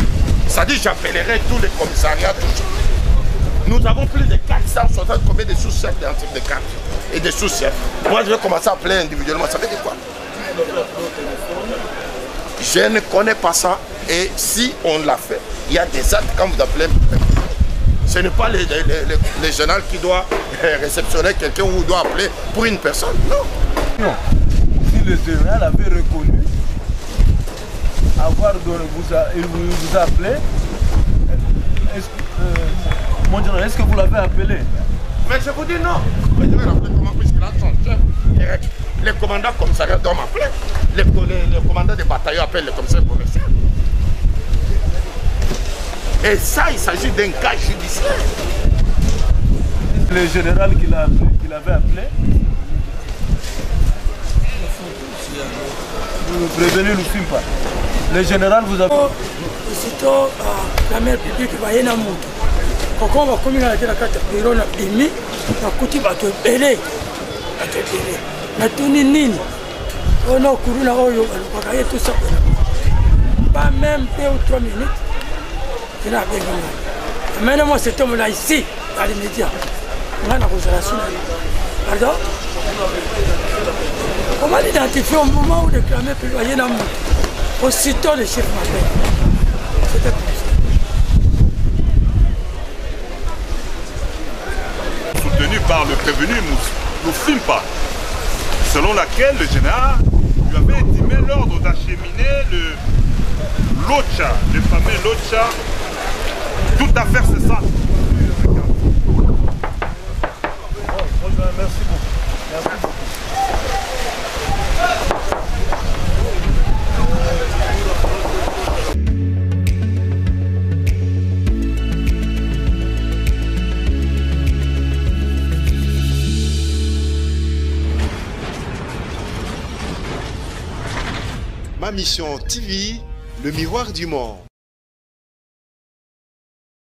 Ça dit j'appellerai tous les commissariats toujours. Nous avons plus de 460 combien de sous-chefs dans type de carte et de sous-chefs. Moi je vais commencer à appeler individuellement. Ça veut dire quoi? Je ne connais pas ça. Et si on l'a fait, il y a des actes quand vous appelez. Ce n'est pas le général qui doit réceptionner quelqu'un ou doit appeler pour une personne. Non. Non. Si le général avait reconnu avoir donné, il vous a appelé, mon général, est-ce que vous l'avez appelé? Mais je vous dis non. Mais je vais l'appeler comment, puisque là, son chef direct. Les commandants commissariat doivent m'appeler. Les commandants des bataillons appellent le commissaire provincial. Et ça, il s'agit d'un cas judiciaire. Le général qui l'avait appelé, Vous nous prévenez, nous ne filme pas. Le général vous a... Aussitôt, la mère publique va y aller. Quand on va communiquer avec la carte de bureau, il va coûter bateau belé. Na tuni nini? On a couru là-haut, on va tout ça. Pas même 2 ou 3 minutes. Il a bien gagné. Maintenant, moi, cet homme-là ici, dans les médias, on a la consolation. Pardon? Comment l'identifier au moment où le clamé peut voyer dans le monde? Aussitôt, le chef m'appelle. C'était comme ça. Soutenu par le prévenu, nous filme pas. Selon laquelle le général lui avait intimé l'ordre d'acheminer l'Ocha, le fameux l'Ocha. Toute affaire c'est ça. Merci beaucoup. Merci beaucoup. Ma mission TV, le miroir du monde.